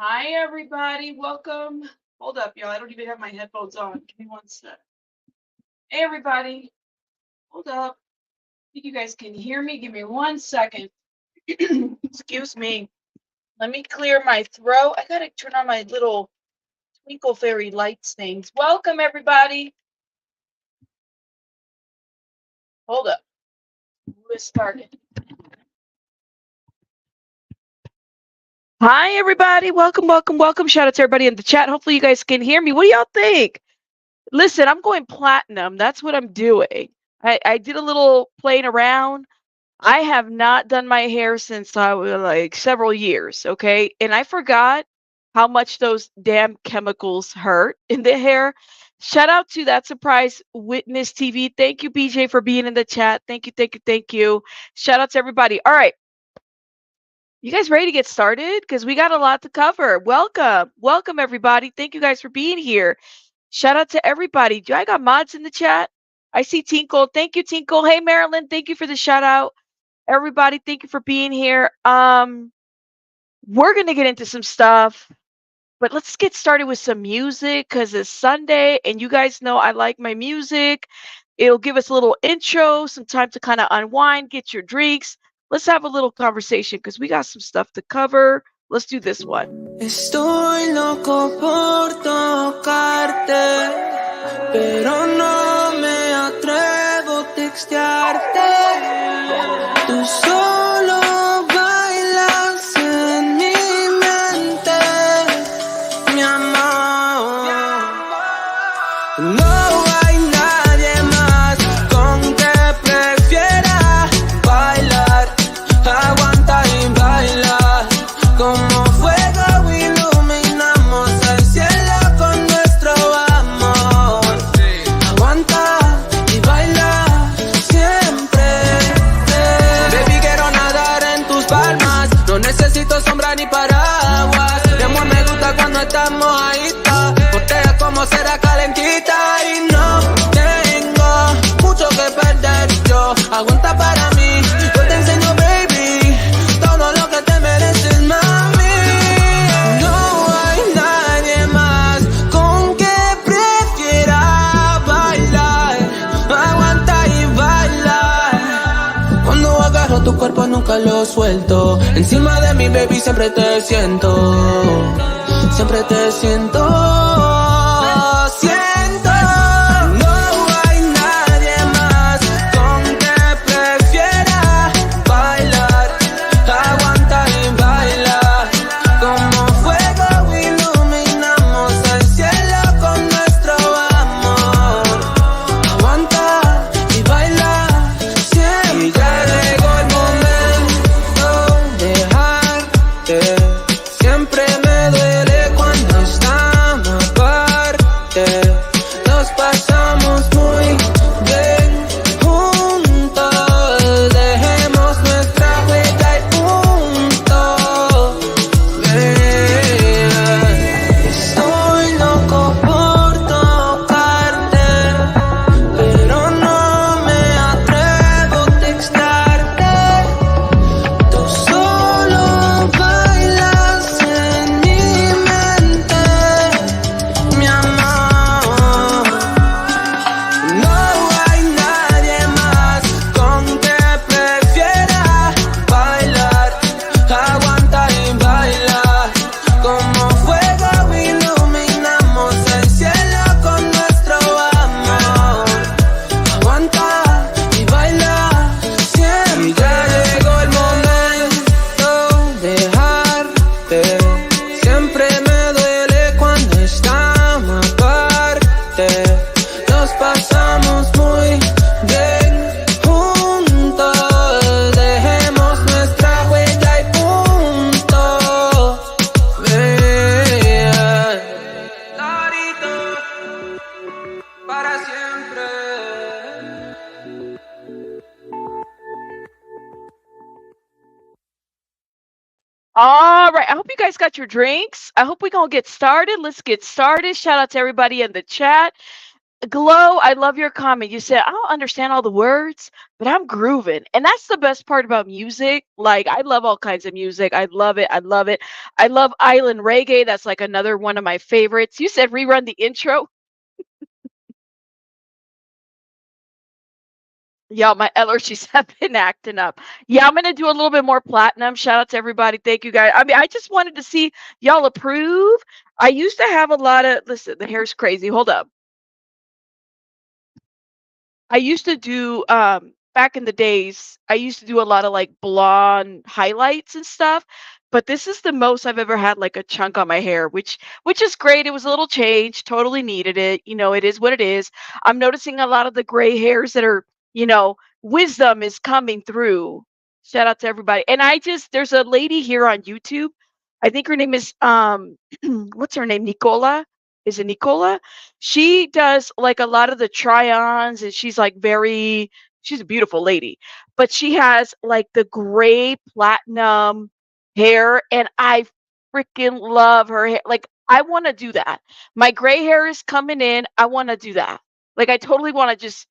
Hi, everybody. Welcome. Hold up, y'all. I don't even have my headphones on. Give me one sec. Hey, everybody. Hold up. I think you guys can hear me. Give me 1 second. Excuse me. Let me clear my throat. I got to turn on my little twinkle fairy lights things. Welcome, everybody. Hold up. We're started. Hi, everybody. Welcome. Shout out to everybody in the chat. Hopefully, you guys can hear me. What do y'all think? Listen, I'm going platinum. That's what I'm doing. I did a little playing around. I have not done my hair since I was like several years, okay? And I forgot how much those damn chemicals hurt in the hair. Shout out to that surprise witness TV. Thank you, BJ, for being in the chat. Thank you. Shout out to everybody. All right. You guys ready to get started? Because we got a lot to cover. Welcome, everybody. Thank you guys for being here. Shout out to everybody. Do I got mods in the chat? I see Tinkle. Thank you, Tinkle. Hey, Marilyn. Thank you for the shout out. Everybody, thank you for being here. We're gonna get into some stuff, but let's get started with some music because it's Sunday, and you guys know I like my music. It'll give us a little intro, some time to kind of unwind, get your drinks. Let's have a little conversation because we got some stuff to cover. Let's do this one. Estoy loco por tocarte, pero no me atrevo a textearte. Tú solo bailas en mi mente, mi amor. No hay nadie más con que prefiera bailar, aguanta y baila como fuego iluminamos el cielo con nuestro amor. Aguanta y baila siempre. Baby, quiero nadar en tus palmas, no necesito sombra ni paraguas. Mi amor, me gusta cuando estamos ahí, está. Botella como será calentita y no tengo mucho que perder yo. Aguanta para mí, yo te enseño, baby, todo lo que te mereces, mami. No hay nadie más con que prefiera bailar, aguanta y bailar. Cuando agarro tu cuerpo nunca lo suelto, encima de mi baby siempre te siento, siempre te siento. No hay nadie más con que prefiera bailar, aguanta y baila como fuego iluminamos el cielo con nuestro amor. Aguanta y baila siempre. Y ya llegó el momento de dejarte. Siempre me duele cuando estamos aparte. Nos pasamos muy bien juntos. Dejemos nuestra huella y punto. Estoy loco por tocarte, pero no me atrevo a textarte. Tú solo bailas en mi mente, mi amor. No hay nadie más con que prefiera bailar, aguanta y baila como fuego iluminamos el cielo con nuestro amor. Aguanta y baila siempre. Y ya llegó el momento de dejarte. Siempre me duele cuando estamos aparte. Nos pasamos muy bien juntos. Dejemos nuestra huella y punto. Clarito, para siempre. All right. I hope you guys got your drinks. I hope we're going to get started. Let's get started. Shout out to everybody in the chat. Glow, I love your comment. You said, I don't understand all the words, but I'm grooving. And that's the best part about music. Like, I love all kinds of music. I love it. I love it. I love island reggae. That's like another one of my favorites. You said rerun the intro. Yeah, my allergies have been acting up. Yeah, I'm gonna do a little bit more platinum. Shout out to everybody. Thank you guys. I mean, I just wanted to see y'all approve. I used to have a lot of listen, the hair's crazy. Hold up. I used to do back in the days, I used to do a lot of like blonde highlights and stuff, but this is the most I've ever had like a chunk on my hair, which is great. It was a little change, totally needed it. You know, it is what it is. I'm noticing a lot of the gray hairs that are, wisdom is coming through. Shout out to everybody. And there's a lady here on YouTube. I think her name is what's her name? Nicola. Is it Nicola? She does like a lot of the try-ons and she's a beautiful lady, but she has like the gray platinum hair and I freaking love her hair. Like I want to do that. My gray hair is coming in. I want to do that. Like I totally want to just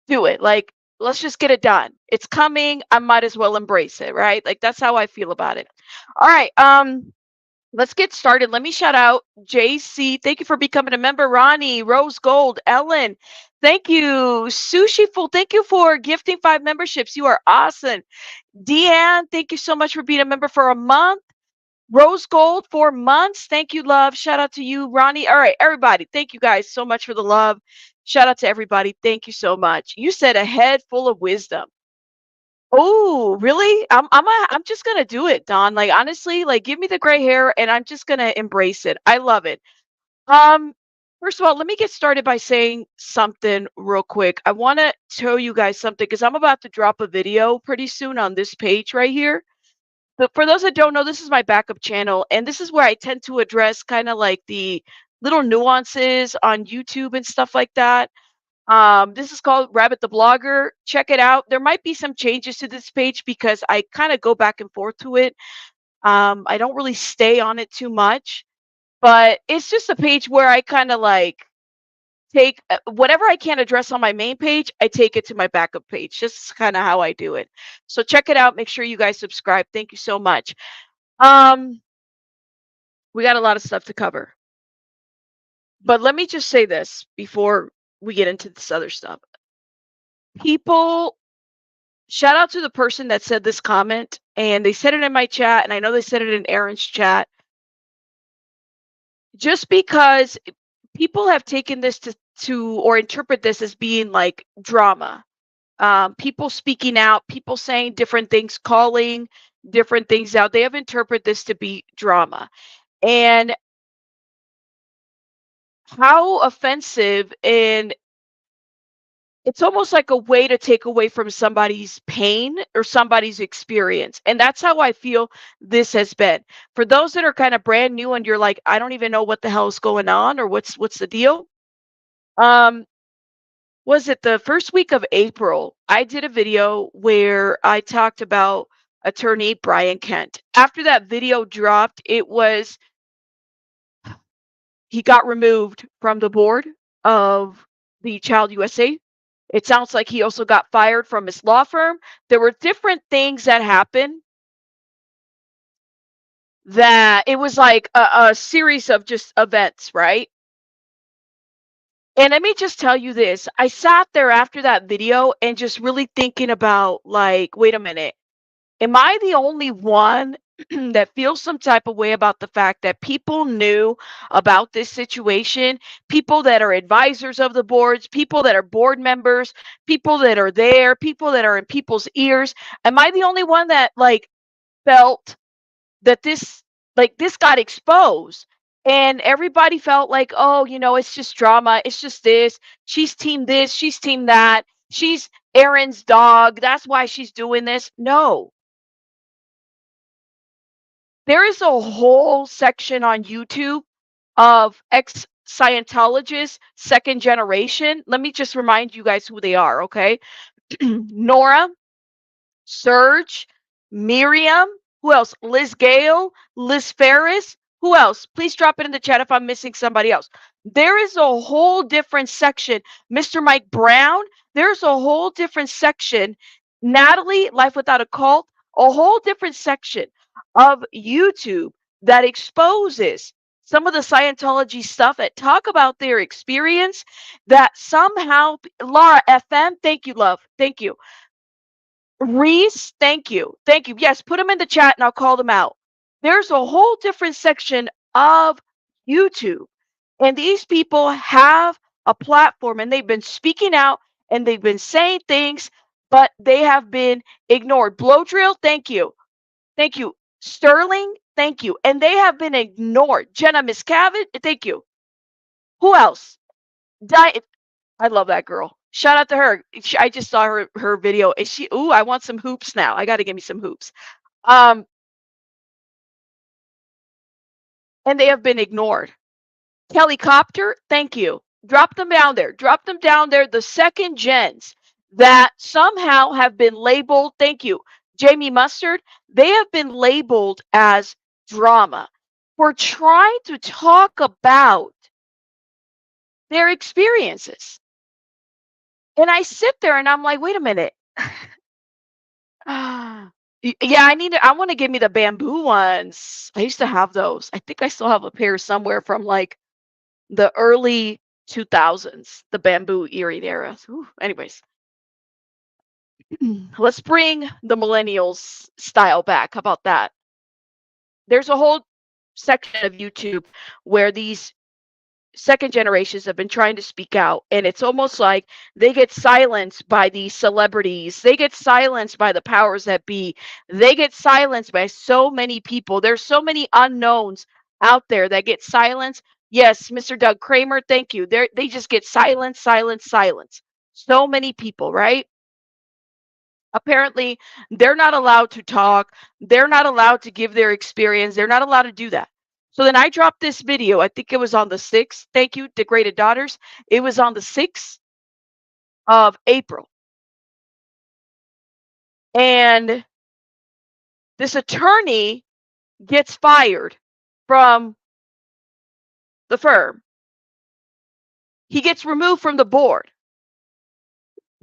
do it. Like let's just get it done. It's coming. I might as well embrace it, right? Like that's how I feel about it. All right. Let's get started. Let me shout out JC. Thank you for becoming a member. Ronnie, Rose Gold, Ellen. Thank you. Sushi Full. Thank you for gifting 5 memberships. You are awesome. Deanne, thank you so much for being a member for a month. Rose Gold, 4 months. Thank you, love. Shout out to you, Ronnie. All right, everybody. Thank you guys so much for the love. Shout out to everybody. Thank you so much. You said a head full of wisdom. Oh, really? I'm just gonna do it, Don. Like honestly, like give me the gray hair and I'm just gonna embrace it. I love it. Um, First of all, let me get started by saying something real quick. I want to show you guys something because I'm about to drop a video pretty soon on this page right here. But for those that don't know, this is my backup channel, and this is where I tend to address kind of like the little nuances on YouTube and stuff like that. This is called Rabbit the Blogger. Check it out. There might be some changes to this page because I kind of go back and forth to it. I don't really stay on it too much, but it's just a page where I kind of like take whatever I can't address on my main page, I take it to my backup page. Just kind of how I do it. So check it out. Make sure you guys subscribe. Thank you so much. Um, we got a lot of stuff to cover, but let me just say this before we get into this other stuff. People Shout out to the person that said this comment, and they said it in my chat, and I know they said it in Aaron's chat. Just because people have taken this to or interpret this as being like drama, people speaking out, people saying different things, calling different things out, they have interpreted this to be drama. And how offensive and it's almost like a way to take away from somebody's pain or somebody's experience. And that's how I feel this has been. For those that are kind of brand new and you're like, I don't even know what the hell is going on or what's the deal. Um, was it the first week of April? I did a video where I talked about attorney Brian Kent. After that video dropped, he got removed from the board of the Child USA. It sounds like he also got fired from his law firm. There were different things that happened that it was like a series of just events, right? And let me just tell you this. I sat there after that video and just really thinking about like, wait a minute. Am I the only one that feels some type of way about the fact that people knew about this situation? People that are advisors of the boards, people that are board members, people that are there, people that are in people's ears. Am I the only one that like felt that this got exposed? And everybody felt like, oh, it's just drama. It's just this, she's team that, she's Aaron's dog. That's why she's doing this. No, there is a whole section on YouTube of ex Scientologists, second generation. Let me just remind you guys who they are, okay? Nora, Serge, Miriam, who else? Liz Gale, Liz Ferris. Who else? Please drop it in the chat if I'm missing somebody else. There is a whole different section. Mr. Mike Brown, there's a whole different section. Natalie, Life Without a Cult, a whole different section of YouTube that exposes some of the Scientology stuff that talk about their experience that somehow, Laura FM, thank you, love. Thank you. Reese, thank you. Thank you. Yes, put them in the chat and I'll call them out. There's a whole different section of YouTube. And these people have a platform and they've been speaking out and they've been saying things, but they have been ignored. Blow Drill, thank you. Thank you. Sterling, thank you. And they have been ignored. Jenna Miscavige, thank you. Who else? I love that girl. Shout out to her. I just saw her video. Is she? Ooh, I want some hoops now. I got to give me some hoops. And they have been ignored. Kelly Copter, thank you. Drop them down there. Drop them down there. The second gens that somehow have been labeled. Thank you, Jamie Mustard. They have been labeled as drama for trying to talk about their experiences. And I sit there and I'm like, wait a minute. Yeah, I want to give me the bamboo ones. I used to have those. I think I still have a pair somewhere from like the early 2000s, the bamboo earring era. Ooh, anyways, let's bring the millennials style back. How about that? There's a whole section of YouTube where these second generations have been trying to speak out, and it's almost like they get silenced by these celebrities, they get silenced by the powers that be, they get silenced by so many people. There's so many unknowns out there that get silenced. Yes, Mr. Doug Kramer, thank you. They just get silenced, silenced. So many people, right? Apparently they're not allowed to talk, they're not allowed to give their experience, they're not allowed to do that. So then I dropped this video. I think it was on the 6th. Thank you, Degraded Daughters. It was on the 6th of April. And this attorney gets fired from the firm. He gets removed from the board.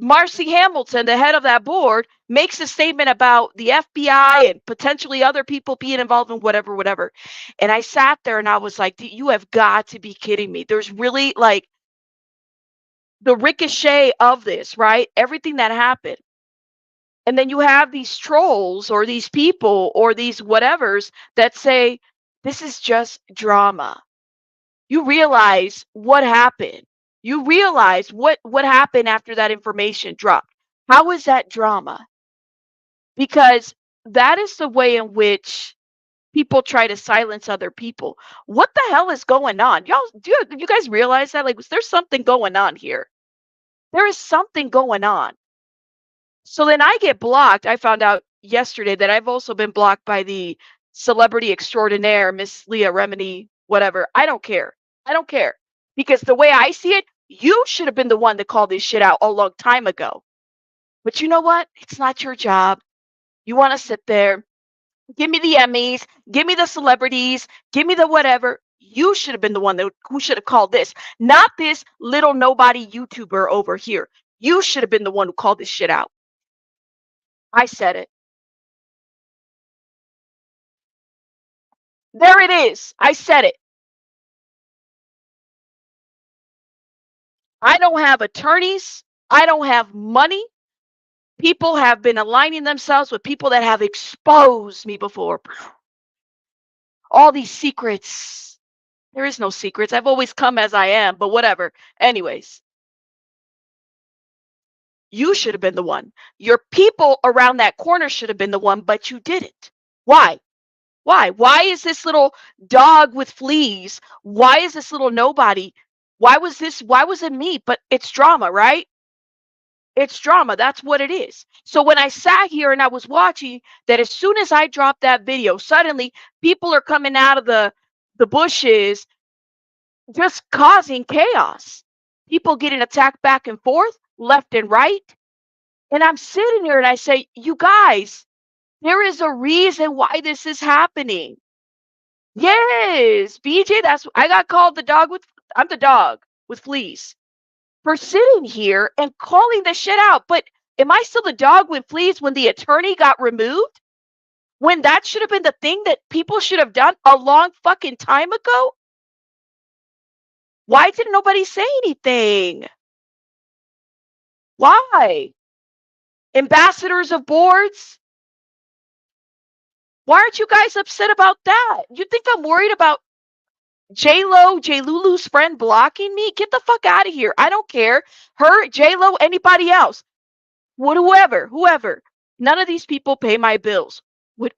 Marcy Hamilton, the head of that board, makes a statement about the FBI and potentially other people being involved in whatever. And I sat there and I was like, you have got to be kidding me. There's really like the ricochet of this, right? Everything that happened. And then you have these trolls or these people or these whatevers that say, this is just drama. You realize what happened. You realize what happened after that information dropped. How is that drama? Because that is the way in which people try to silence other people. What the hell is going on? Y'all, do you guys realize that? Like, there's something going on here. There is something going on. So then I get blocked. I found out yesterday that I've also been blocked by the celebrity extraordinaire, Miss Leah Remini, whatever. I don't care. I don't care. Because the way I see it, you should have been the one that called this shit out a long time ago. But you know what? It's not your job. You want to sit there, give me the Emmys, give me the celebrities, give me the whatever. You should have been the one who should have called this, not this little nobody YouTuber over here. You should have been the one who called this shit out. I said it. There it is. I said it. I don't have attorneys. I don't have money. People have been aligning themselves with people that have exposed me before. All these secrets. There is no secrets. I've always come as I am, but whatever. Anyways, you should have been the one. Your people around that corner should have been the one, but you didn't. Why? Why? Why is this little dog with fleas? Why is this little nobody? Why was it me? But it's drama, right? It's drama. That's what it is. So when I sat here and I was watching that, as soon as I dropped that video, suddenly people are coming out of the bushes just causing chaos. People getting attacked back and forth, left and right. And I'm sitting here and I say, you guys, there is a reason why this is happening. Yes, BJ, I got called the dog with I'm the dog with fleas for sitting here and calling the shit out. But am I still the dog with fleas when the attorney got removed? When that should have been the thing that people should have done a long fucking time ago? Why didn't nobody say anything? Why? Ambassadors of boards? Why aren't you guys upset about that? You think I'm worried about J Lulu's friend blocking me? Get the fuck out of here. I don't care. Her, Lo, anybody else. Whoever. None of these people pay my bills. What?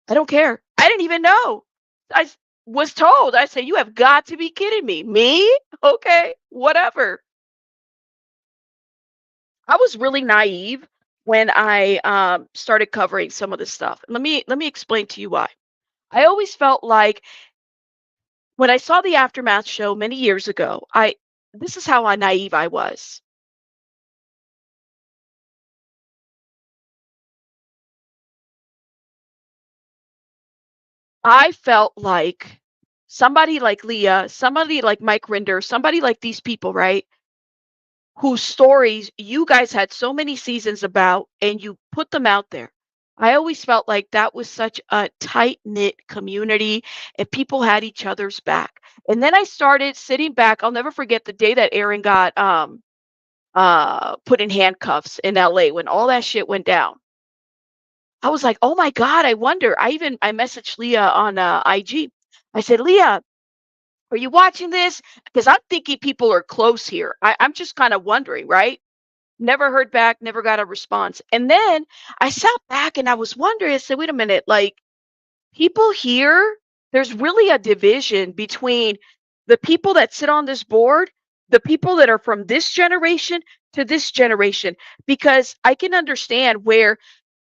I don't care. I didn't even know. I was told. I said, you have got to be kidding me. Me? Okay, whatever. I was really naive when I started covering some of this stuff. Let me explain to you why. I always felt like when I saw the Aftermath show many years ago, this is how naive I was. I felt like somebody like Leah, somebody like Mike Rinder, somebody like these people, right? Whose stories you guys had so many seasons about and you put them out there. I always felt like that was such a tight knit community and people had each other's back. And then I started sitting back. I'll never forget the day that Aaron got put in handcuffs in LA when all that shit went down. I was like, oh my God, I wonder. I messaged Leah on IG. I said, Leah, are you watching this? Because I'm thinking people are close here. I'm just kind of wondering, right? Never heard back, never got a response. And then I sat back and I was wondering, I said, wait a minute, like people here, there's really a division between the people that sit on this board, the people that are from this generation to this generation, because I can understand where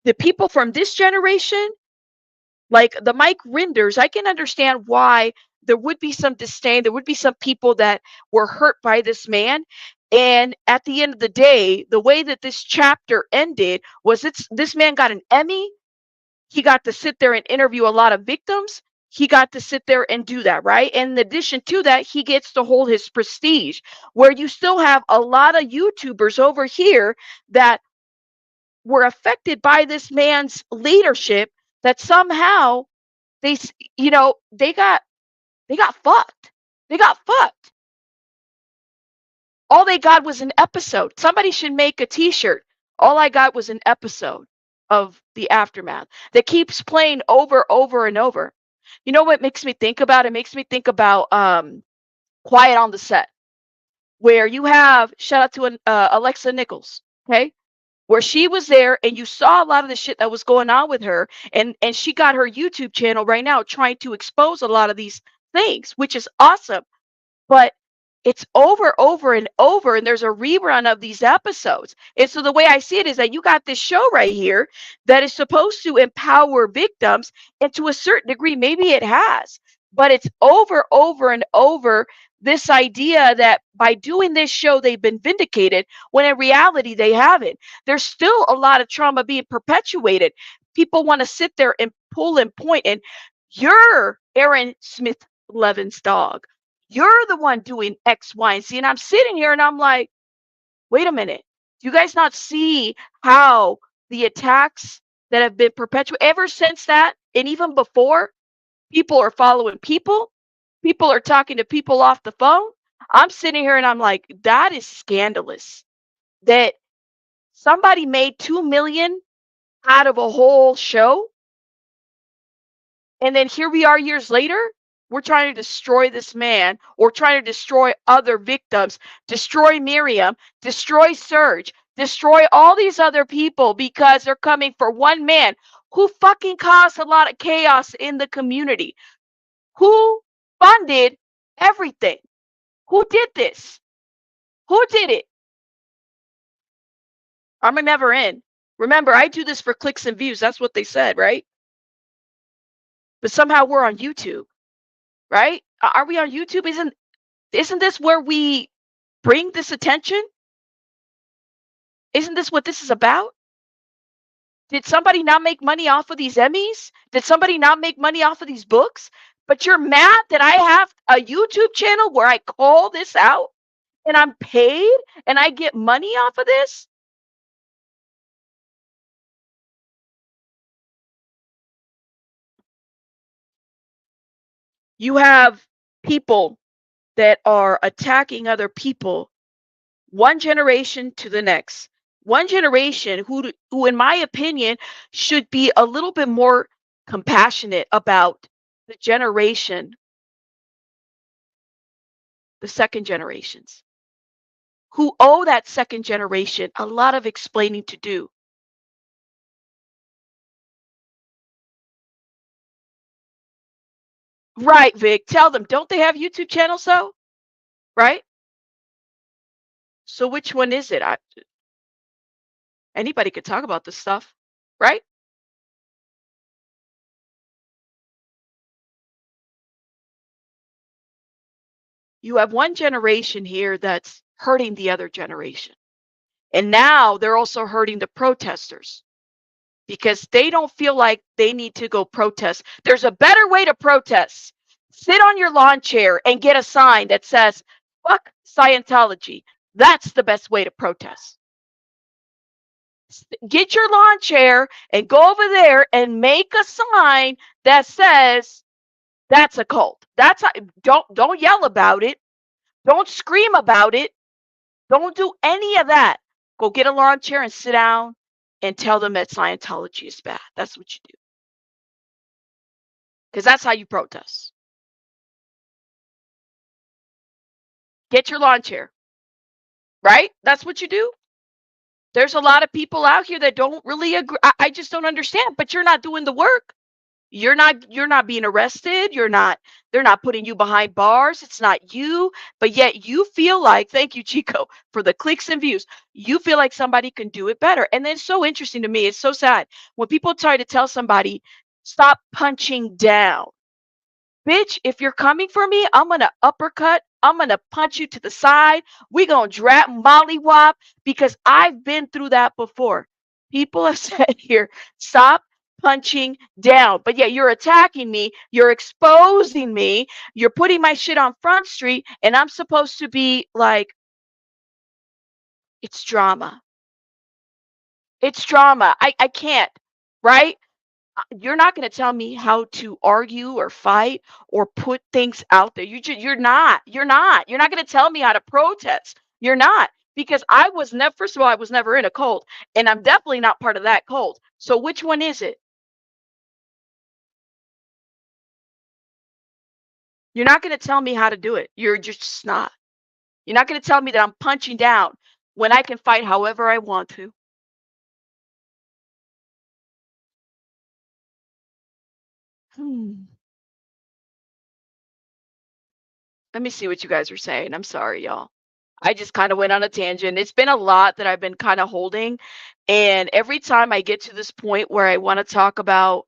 the people from this generation, like the Mike Rinders, I can understand why there would be some disdain. There would be some people that were hurt by this man. And at the end of the day, the way that this chapter ended was this man got an Emmy. He got to sit there and interview a lot of victims. He got to sit there and do that, right? And in addition to that, he gets to hold his prestige, where you still have a lot of YouTubers over here that were affected by this man's leadership that somehow they you know they got fucked. They got fucked. All they got was an episode. Somebody should make a t-shirt. All I got was an episode of the Aftermath that keeps playing over and over. You know what makes me think about? It makes me think about Quiet on the Set, where you have shout out to an Alexa Nichols, okay, where she was there and you saw a lot of the shit that was going on with her, and she got her YouTube channel right now trying to expose a lot of these things, which is awesome. But it's over and over, and there's a rerun of these episodes. And so the way I see it is that you got this show right here that is supposed to empower victims, and to a certain degree, maybe it has, but it's over and over this idea that by doing this show, they've been vindicated, when in reality, they haven't. There's still a lot of trauma being perpetuated. People want to sit there and pull and point, and you're Aaron Smith Levin's dog. You're the one doing X, Y, and Z. And I'm sitting here and I'm like, wait a minute. Do you guys not see how the attacks that have been perpetuated ever since that, and even before, people are following people? People are talking to people off the phone. I'm sitting here and I'm like, that is scandalous. That somebody made 2 million out of a whole show. And then here we are years later, we're trying to destroy this man, or trying to destroy other victims, destroy Miriam, destroy Serge, destroy all these other people because they're coming for one man who fucking caused a lot of chaos in the community, who funded everything. Who did this? Who did it? I'm a never end. Remember, I do this for clicks and views. That's what they said, right? But somehow we're on YouTube, right? Are we on YouTube? Isn't this where we bring this attention? Isn't this what this is about? Did somebody not make money off of these Emmys? Did somebody not make money off of these books? But you're mad that I have a YouTube channel where I call this out and I'm paid and I get money off of this? You have people that are attacking other people one generation to the next. One generation who in my opinion should be a little bit more compassionate about the generation, the second generations, who owe that second generation a lot of explaining to do. Right, Vic. Tell them, don't they have YouTube channels though? Right? So which one is it? Anybody could talk about this stuff, right? You have one generation here that's hurting the other generation. And now they're also hurting the protesters because they don't feel like they need to go protest. There's a better way to protest. Sit on your lawn chair and get a sign that says, fuck Scientology. That's the best way to protest. Get your lawn chair and go over there and make a sign that says that's a cult. That's a, don't yell about it. Don't scream about it. Don't do any of that. Go get a lawn chair and sit down and tell them that Scientology is bad. That's what you do. Because that's how you protest. Get your lawn chair. Right? That's what you do. There's a lot of people out here that don't really agree. I just don't understand, but you're not doing the work. You're not being arrested. They're not putting you behind bars. It's not you, but yet you feel like, thank you, Chico, for the clicks and views. You feel like somebody can do it better. And then it's so interesting to me. It's so sad when people try to tell somebody, stop punching down. Bitch, if you're coming for me, I'm gonna uppercut. I'm gonna punch you to the side. We gonna drag mollywop because I've been through that before. People have said here, stop punching down. But yeah, you're attacking me. You're exposing me. You're putting my shit on Front Street, and I'm supposed to be like, it's drama. It's drama. I can't, right? You're not going to tell me how to argue or fight or put things out there. You're not going to tell me how to protest. You're not, because I was never, first of all, I was never in a cult, and I'm definitely not part of that cult. So which one is it? You're not going to tell me how to do it. You're just not. You're not going to tell me that I'm punching down when I can fight however I want to. Hmm. Let me see what you guys are saying. I'm sorry, y'all. I just kind of went on a tangent. It's been a lot that I've been kind of holding. And every time I get to this point where I want to talk about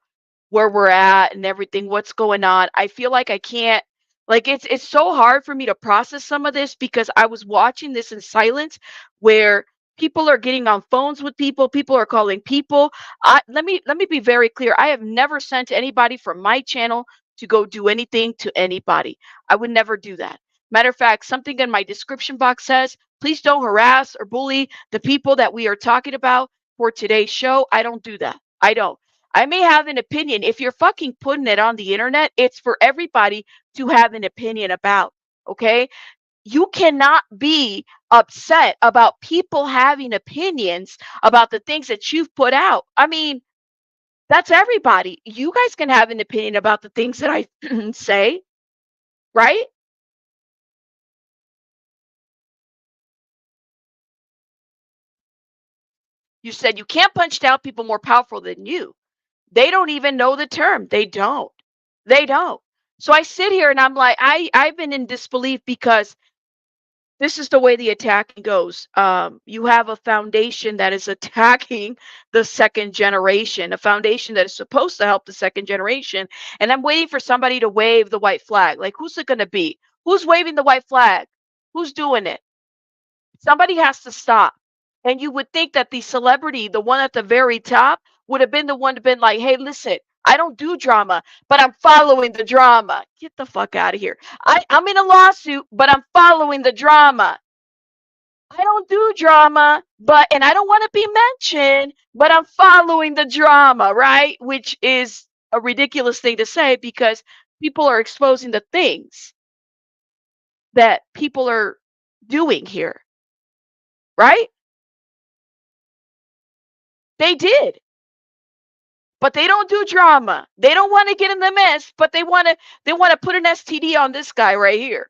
where we're at and everything, what's going on, I feel like I can't, like it's so hard for me to process some of this because I was watching this in silence where people are getting on phones with people, people are calling people. Let me be very clear. I have never sent anybody from my channel to go do anything to anybody. I would never do that. Matter of fact, something in my description box says, please don't harass or bully the people that we are talking about for today's show. I don't do that. I don't. I may have an opinion. If you're fucking putting it on the internet, it's for everybody to have an opinion about. Okay? You cannot be upset about people having opinions about the things that you've put out. I mean, that's everybody. You guys can have an opinion about the things that I say, right? You said you can't punch down people more powerful than you. They don't even know the term. They don't. They don't. So I sit here and I'm like, I've been in disbelief because this is the way the attacking goes. You have a foundation that is attacking the second generation, a foundation that is supposed to help the second generation. And I'm waiting for somebody to wave the white flag. Like, who's it going to be? Who's waving the white flag? Who's doing it? Somebody has to stop. And you would think that the celebrity, the one at the very top, would have been the one to been like, hey, listen, I don't do drama, but I'm following the drama. Get the fuck out of here. I'm in a lawsuit, but I'm following the drama. I don't do drama, and I don't want to be mentioned, but I'm following the drama, right? Which is a ridiculous thing to say because people are exposing the things that people are doing here, right? They did, but they don't do drama. They don't want to get in the mess, but they want to put an STD on this guy right here.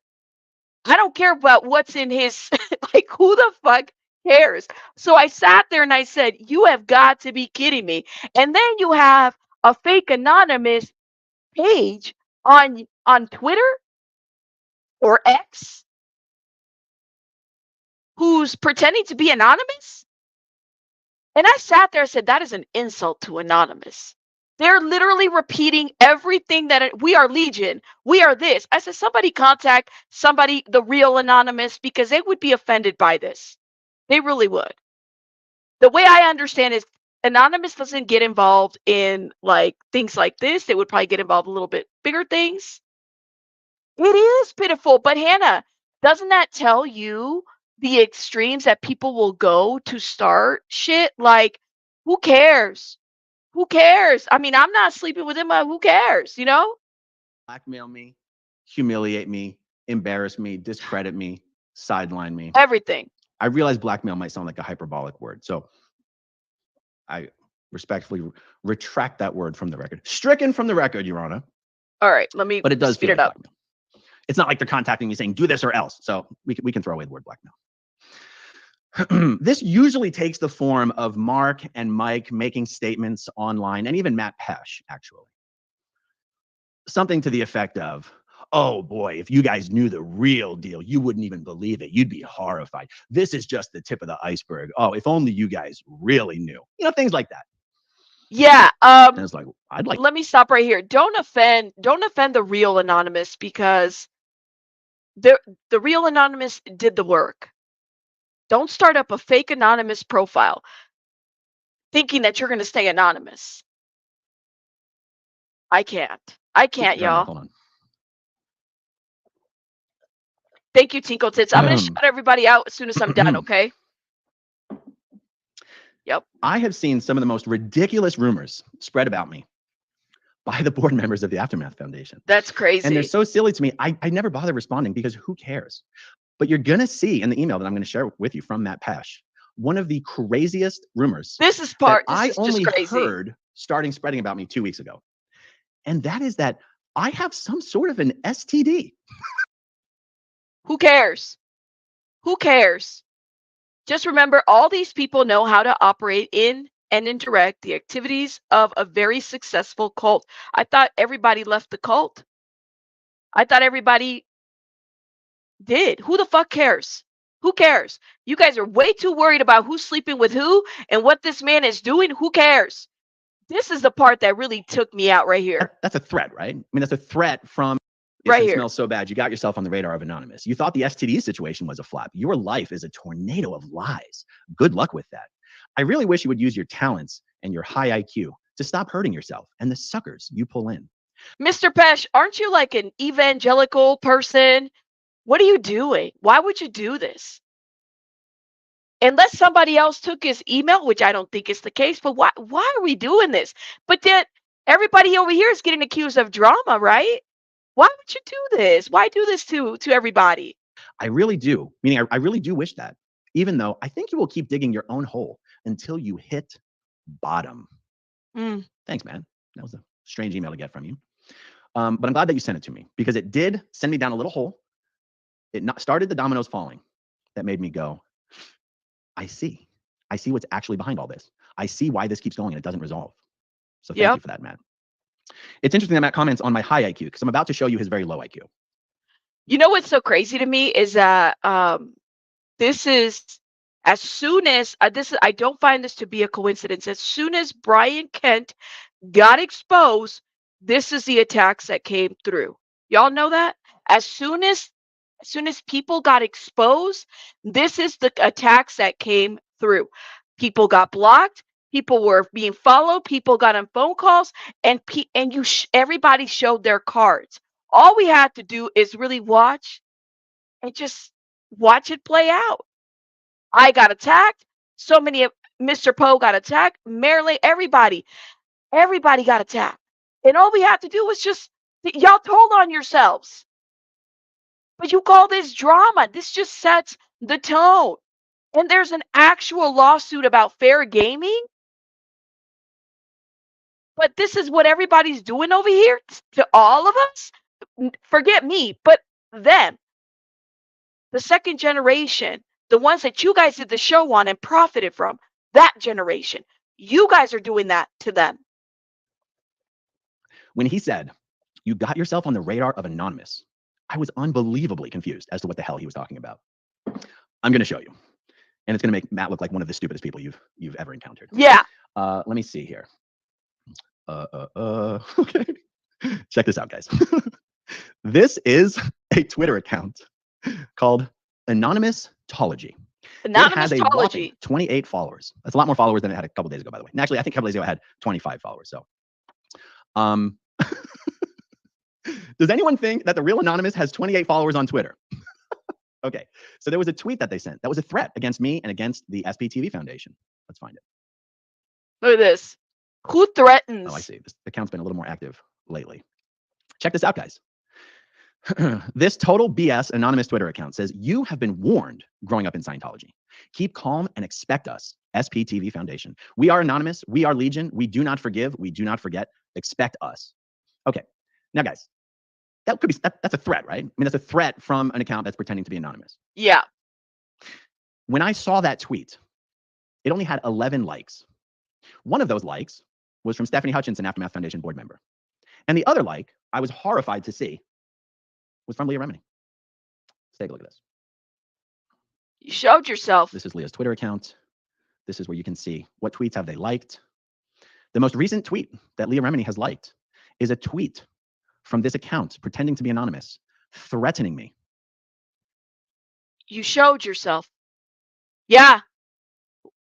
I don't care about what's in his like who the fuck cares? So I sat there and I said, "You have got to be kidding me." And then you have a fake anonymous page on Twitter or X who's pretending to be anonymous? And I sat there and said, that is an insult to anonymous. They're literally repeating everything we are Legion. We are this. I said, somebody contact somebody, the real anonymous, because they would be offended by this. They really would. The way I understand is anonymous doesn't get involved in like things like this. They would probably get involved in a little bit bigger things. It is pitiful, but Hannah, doesn't that tell you the extremes that people will go to start shit? Like, who cares? Who cares? I mean, I'm not sleeping with him. Who cares? You know? Blackmail me, humiliate me, embarrass me, discredit me, sideline me. Everything. I realize blackmail might sound like a hyperbolic word, so I respectfully retract that word from the record. Stricken from the record, Your Honor. All right, let me. But it does speed feel it like up. blackmail. It's not like they're contacting me saying do this or else. So we can throw away the word blackmail. This usually takes the form of Mark and Mike making statements online, and even Matt Pesh, actually. Something to the effect of, oh boy, if you guys knew the real deal, you wouldn't even believe it. You'd be horrified. This is just the tip of the iceberg. Oh, if only you guys really knew. You know, things like that. Yeah. And it's like, I'd like. Let me stop right here. Don't offend the real anonymous because the real anonymous did the work. Don't start up a fake anonymous profile thinking that you're going to stay anonymous. I can't, y'all. Hold on. Thank you, Tinkle Tits. I'm going to shout everybody out as soon as I'm done, okay? Yep. I have seen some of the most ridiculous rumors spread about me by the board members of the Aftermath Foundation. That's crazy. And they're so silly to me. I never bother responding because who cares? But you're going to see in the email that I'm going to share with you from Matt Pesh, one of the craziest rumors I only heard starting spreading about me 2 weeks ago. And that is that I have some sort of an STD. Who cares? Who cares? Just remember, all these people know how to operate in and indirect the activities of a very successful cult. I thought everybody left the cult. I thought everybody did. Who the fuck cares? Who cares? You guys are way too worried about who's sleeping with who and what this man is doing. Who cares? This is the part that really took me out right here. That's a threat, right? I mean, that's a threat from right here. It smells so bad. You got yourself on the radar of Anonymous. You thought the STD situation was a flop. Your life is a tornado of lies. Good luck with that. I really wish you would use your talents and your high IQ to stop hurting yourself and the suckers you pull in. Mr. Pesh, aren't you like an evangelical person? What are you doing? Why would you do this? Unless somebody else took his email, which I don't think is the case, but why are we doing this? But then everybody over here is getting accused of drama, right? Why would you do this? Why do this to everybody? I really do. Meaning, I really do wish that, even though I think you will keep digging your own hole until you hit bottom. Thanks, man. That was a strange email to get from you. But I'm glad that you sent it to me because it did send me down a little hole. It started the dominoes falling that made me go, I see what's actually behind all this. I see why this keeps going and it doesn't resolve. So thank you for that, Matt. It's interesting that Matt comments on my high IQ because I'm about to show you his very low IQ. You know what's so crazy to me is that this is as soon as I don't find this to be a coincidence. As soon as Brian Kent got exposed, this is the attacks that came through. Y'all know that? As soon as people got exposed, this is the attacks that came through. People got blocked. People were being followed. People got on phone calls, and everybody showed their cards. All we had to do is really watch and just watch it play out. I got attacked. So many of Mr. Poe got attacked. Marilyn, everybody got attacked. And all we had to do was just, y'all told on yourselves. But you call this drama. This just sets the tone. And there's an actual lawsuit about fair gaming. But this is what everybody's doing over here to all of us. Forget me, but them. The second generation, the ones that you guys did the show on and profited from, that generation. You guys are doing that to them. When he said, you got yourself on the radar of Anonymous, I was unbelievably confused as to what the hell he was talking about. I'm going to show you. And it's going to make Matt look like one of the stupidest people you've ever encountered. Yeah. Let me see here. Okay. Check this out, guys. This is a Twitter account called Anonymous-tology. It has a whopping 28 followers. That's a lot more followers than it had a couple days ago, by the way. And actually, I think a couple days ago I had 25 followers. So, does anyone think that the real Anonymous has 28 followers on Twitter? Okay. So there was a tweet that they sent that was a threat against me and against the SPTV Foundation. Let's find it. Look at this. Who threatens? Oh, I see. This account's been a little more active lately. Check this out, guys. This total BS anonymous Twitter account says, you have been warned growing up in Scientology. Keep calm and expect us, SPTV Foundation. We are anonymous. We are Legion. We do not forgive. We do not forget. Expect us. Okay. Now, guys, that could be, that's a threat, right? I mean, that's a threat from an account that's pretending to be anonymous. Yeah. When I saw that tweet, it only had 11 likes. One of those likes was from Stephanie Hutchinson, Aftermath Foundation board member. And the other like, I was horrified to see, was from Leah Remini. Let's take a look at this. You showed yourself. This is Leah's Twitter account. This is where you can see what tweets have they liked. The most recent tweet that Leah Remini has liked is a tweet from this account pretending to be anonymous, threatening me. You showed yourself. Yeah.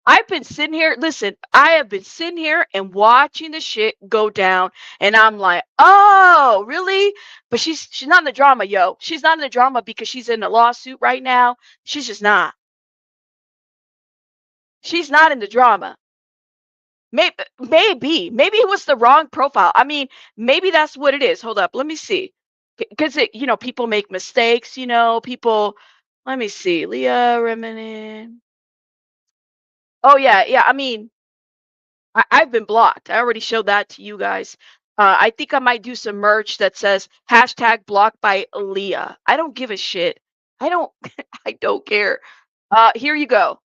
I've been sitting here. Listen, I have been sitting here and watching the shit go down. And I'm like, oh, really? But she's not in the drama, yo. She's not in the drama because she's in a lawsuit right now. She's just not. She's not in the drama. Maybe it was the wrong profile. I mean, maybe that's what it is. Hold up. Let me see. Because people make mistakes, people. Let me see. Leah Remini. Oh, yeah. I mean, I've been blocked. I already showed that to you guys. I think I might do some merch that says #blocked by Leah. I don't give a shit. I don't care. Here you go.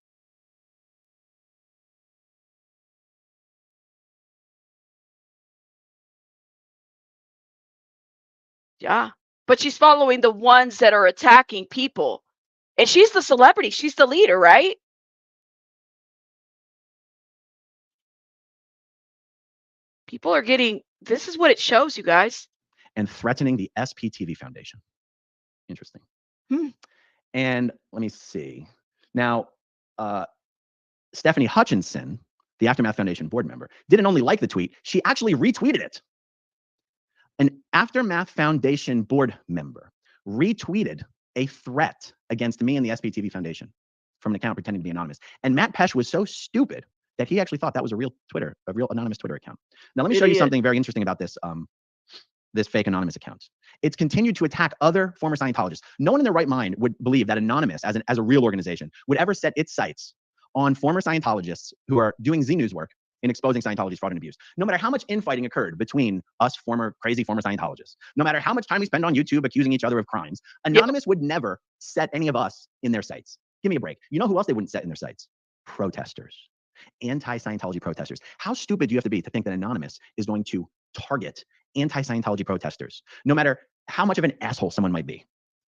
Yeah. But she's following the ones that are attacking people. And she's the celebrity. She's the leader, right? People are getting, this is what it shows, you guys. And threatening the SPTV Foundation. Interesting. And let me see. Now, Stephanie Hutchinson, the Aftermath Foundation board member, didn't only like the tweet, she actually retweeted it. An Aftermath Foundation board member retweeted a threat against me and the SPTV Foundation from an account pretending to be anonymous. And Matt Pesh was so stupid that he actually thought that was a real anonymous Twitter account. Now, let me show you something very interesting about this, this fake anonymous account. It's continued to attack other former Scientologists. No one in their right mind would believe that Anonymous, as a real organization, would ever set its sights on former Scientologists who are doing Z News work in exposing Scientology's fraud and abuse. No matter how much infighting occurred between us crazy former Scientologists, no matter how much time we spend on YouTube accusing each other of crimes, Anonymous would never set any of us in their sights. Give me a break. You know who else they wouldn't set in their sights? Protesters. Anti-Scientology protesters. How stupid do you have to be to think that Anonymous is going to target anti-Scientology protesters, no matter how much of an asshole someone might be?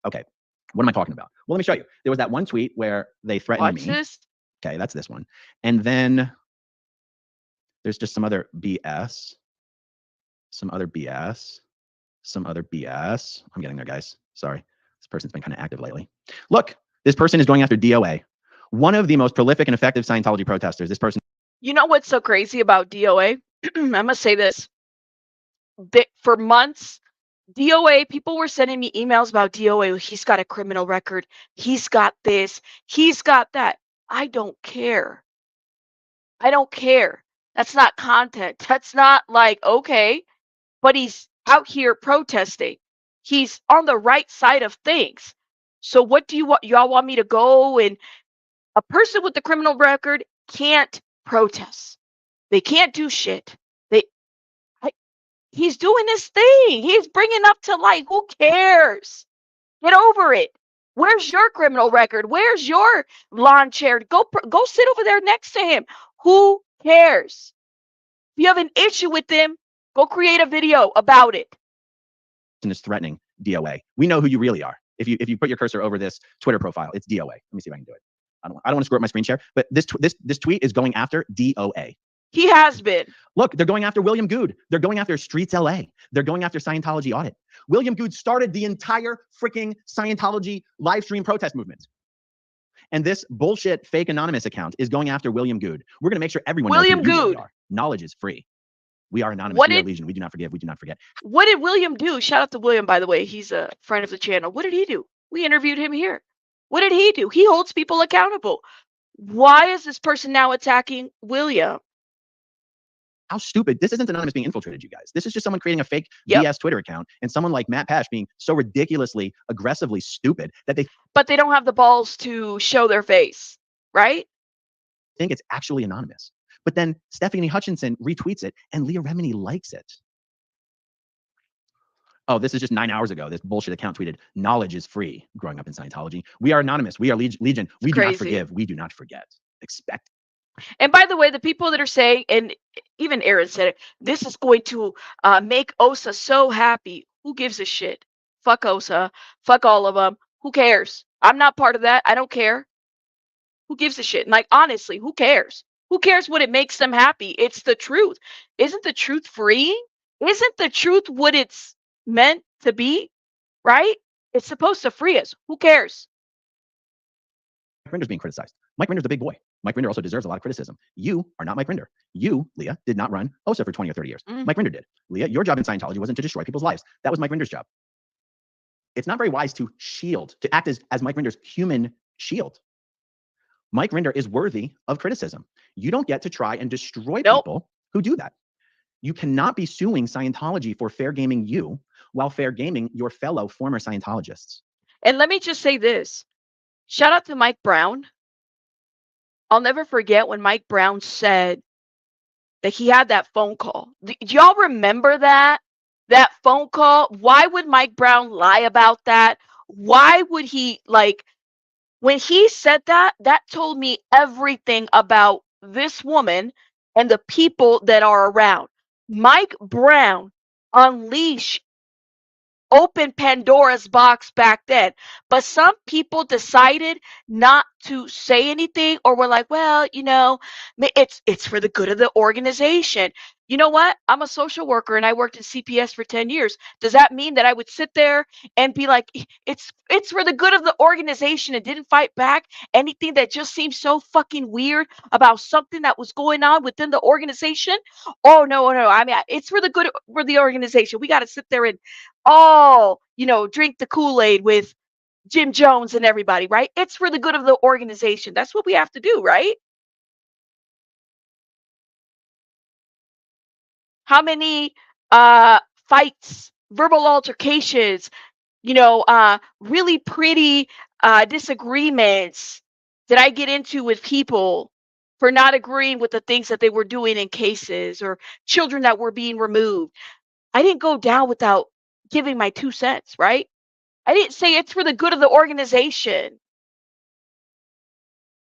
Okay, what am I talking about? Well, let me show you. There was that one tweet where they threatened me. This? Okay, that's this one. And then there's just some other BS. I'm getting there, guys. Sorry. This person's been kind of active lately. Look, this person is going after DOA. One of the most prolific and effective Scientology protesters. This person. You know what's so crazy about DOA? I'm gonna say this. For months, DOA, people were sending me emails about DOA. He's got a criminal record. He's got this. He's got that. I don't care. I don't care. That's not content. That's not like, okay, but he's out here protesting. He's on the right side of things. So what do you want? Y'all want me to go, and a person with a criminal record can't protest. They can't do shit. They I, he's doing this thing. He's bringing up to light. Who cares? Get over it. Where's your criminal record? Where's your lawn chair? Go sit over there next to him. Who cares? If you have an issue with them, go create a video about it. Is threatening DOA. We know who you really are. If you put your cursor over this Twitter profile, it's DOA. Let me see if I can do it. I don't want to screw up my screen share, but this tweet is going after DOA. He has been. Look, they're going after William Good. They're going after Streets LA. They're going after Scientology Audit. William Good started the entire freaking Scientology live stream protest movement. And this bullshit fake anonymous account is going after William Good. We're going to make sure everyone knows who you really are. Knowledge is free. We are anonymous. We are legion. We do not forgive. We do not forget. What did William do? Shout out to William, by the way. He's a friend of the channel. What did he do? We interviewed him here. What did he do? He holds people accountable. Why is this person now attacking William? How stupid. This isn't anonymous being infiltrated, you guys. This is just someone creating a fake BS Twitter account, and someone like Matt Pash being so ridiculously, aggressively stupid that they... But they don't have the balls to show their face, right? think it's actually anonymous. But then Stephanie Hutchinson retweets it and Leah Remini likes it. Oh, this is just 9 hours ago. This bullshit account tweeted, knowledge is free growing up in Scientology. We are anonymous. We are legion. We do not forgive. We do not forget. Expect. And by the way, the people that are saying, and even Aaron said it, this is going to make Osa so happy. Who gives a shit? Fuck Osa. Fuck all of them. Who cares? I'm not part of that. I don't care. Who gives a shit? And like, honestly, who cares? Who cares what it makes them happy? It's the truth. Isn't the truth freeing? Isn't the truth what it's meant to be? Right? It's supposed to free us. Who cares? Mike Rinder's being criticized. Mike Rinder's the big boy. Mike Rinder also deserves a lot of criticism. You are not Mike Rinder. You, Leah, did not run OSA for 20 or 30 years. Mike Rinder did. Leah, your job in Scientology wasn't to destroy people's lives. That was Mike Rinder's job. It's not very wise to shield, to act as Mike Rinder's human shield. Mike Rinder is worthy of criticism. You don't get to try and destroy people who do that. You cannot be suing Scientology for fair gaming you while fair gaming your fellow former Scientologists. And let me just say this. Shout out to Mike Brown. I'll never forget when Mike Brown said that he had that phone call. Do y'all remember that? That phone call? Why would Mike Brown lie about that? Why would he, like, when he said that, that told me everything about this woman and the people that are around. Mike Brown unleashed, opened Pandora's box back then. But some people decided not to say anything, or were like, well, you know, it's for the good of the organization. You know what? I'm a social worker and I worked in CPS for 10 years. Does that mean that I would sit there and be like, it's for the good of the organization, and didn't fight back anything that just seems so fucking weird about something that was going on within the organization? Oh, no. I mean, it's for the good for the organization. We got to sit there and drink the Kool-Aid with Jim Jones and everybody, right? It's for the good of the organization. That's what we have to do, right? How many fights, verbal altercations, really pretty disagreements did I get into with people for not agreeing with the things that they were doing in cases, or children that were being removed? I didn't go down without giving my 2 cents, right? I didn't say it's for the good of the organization.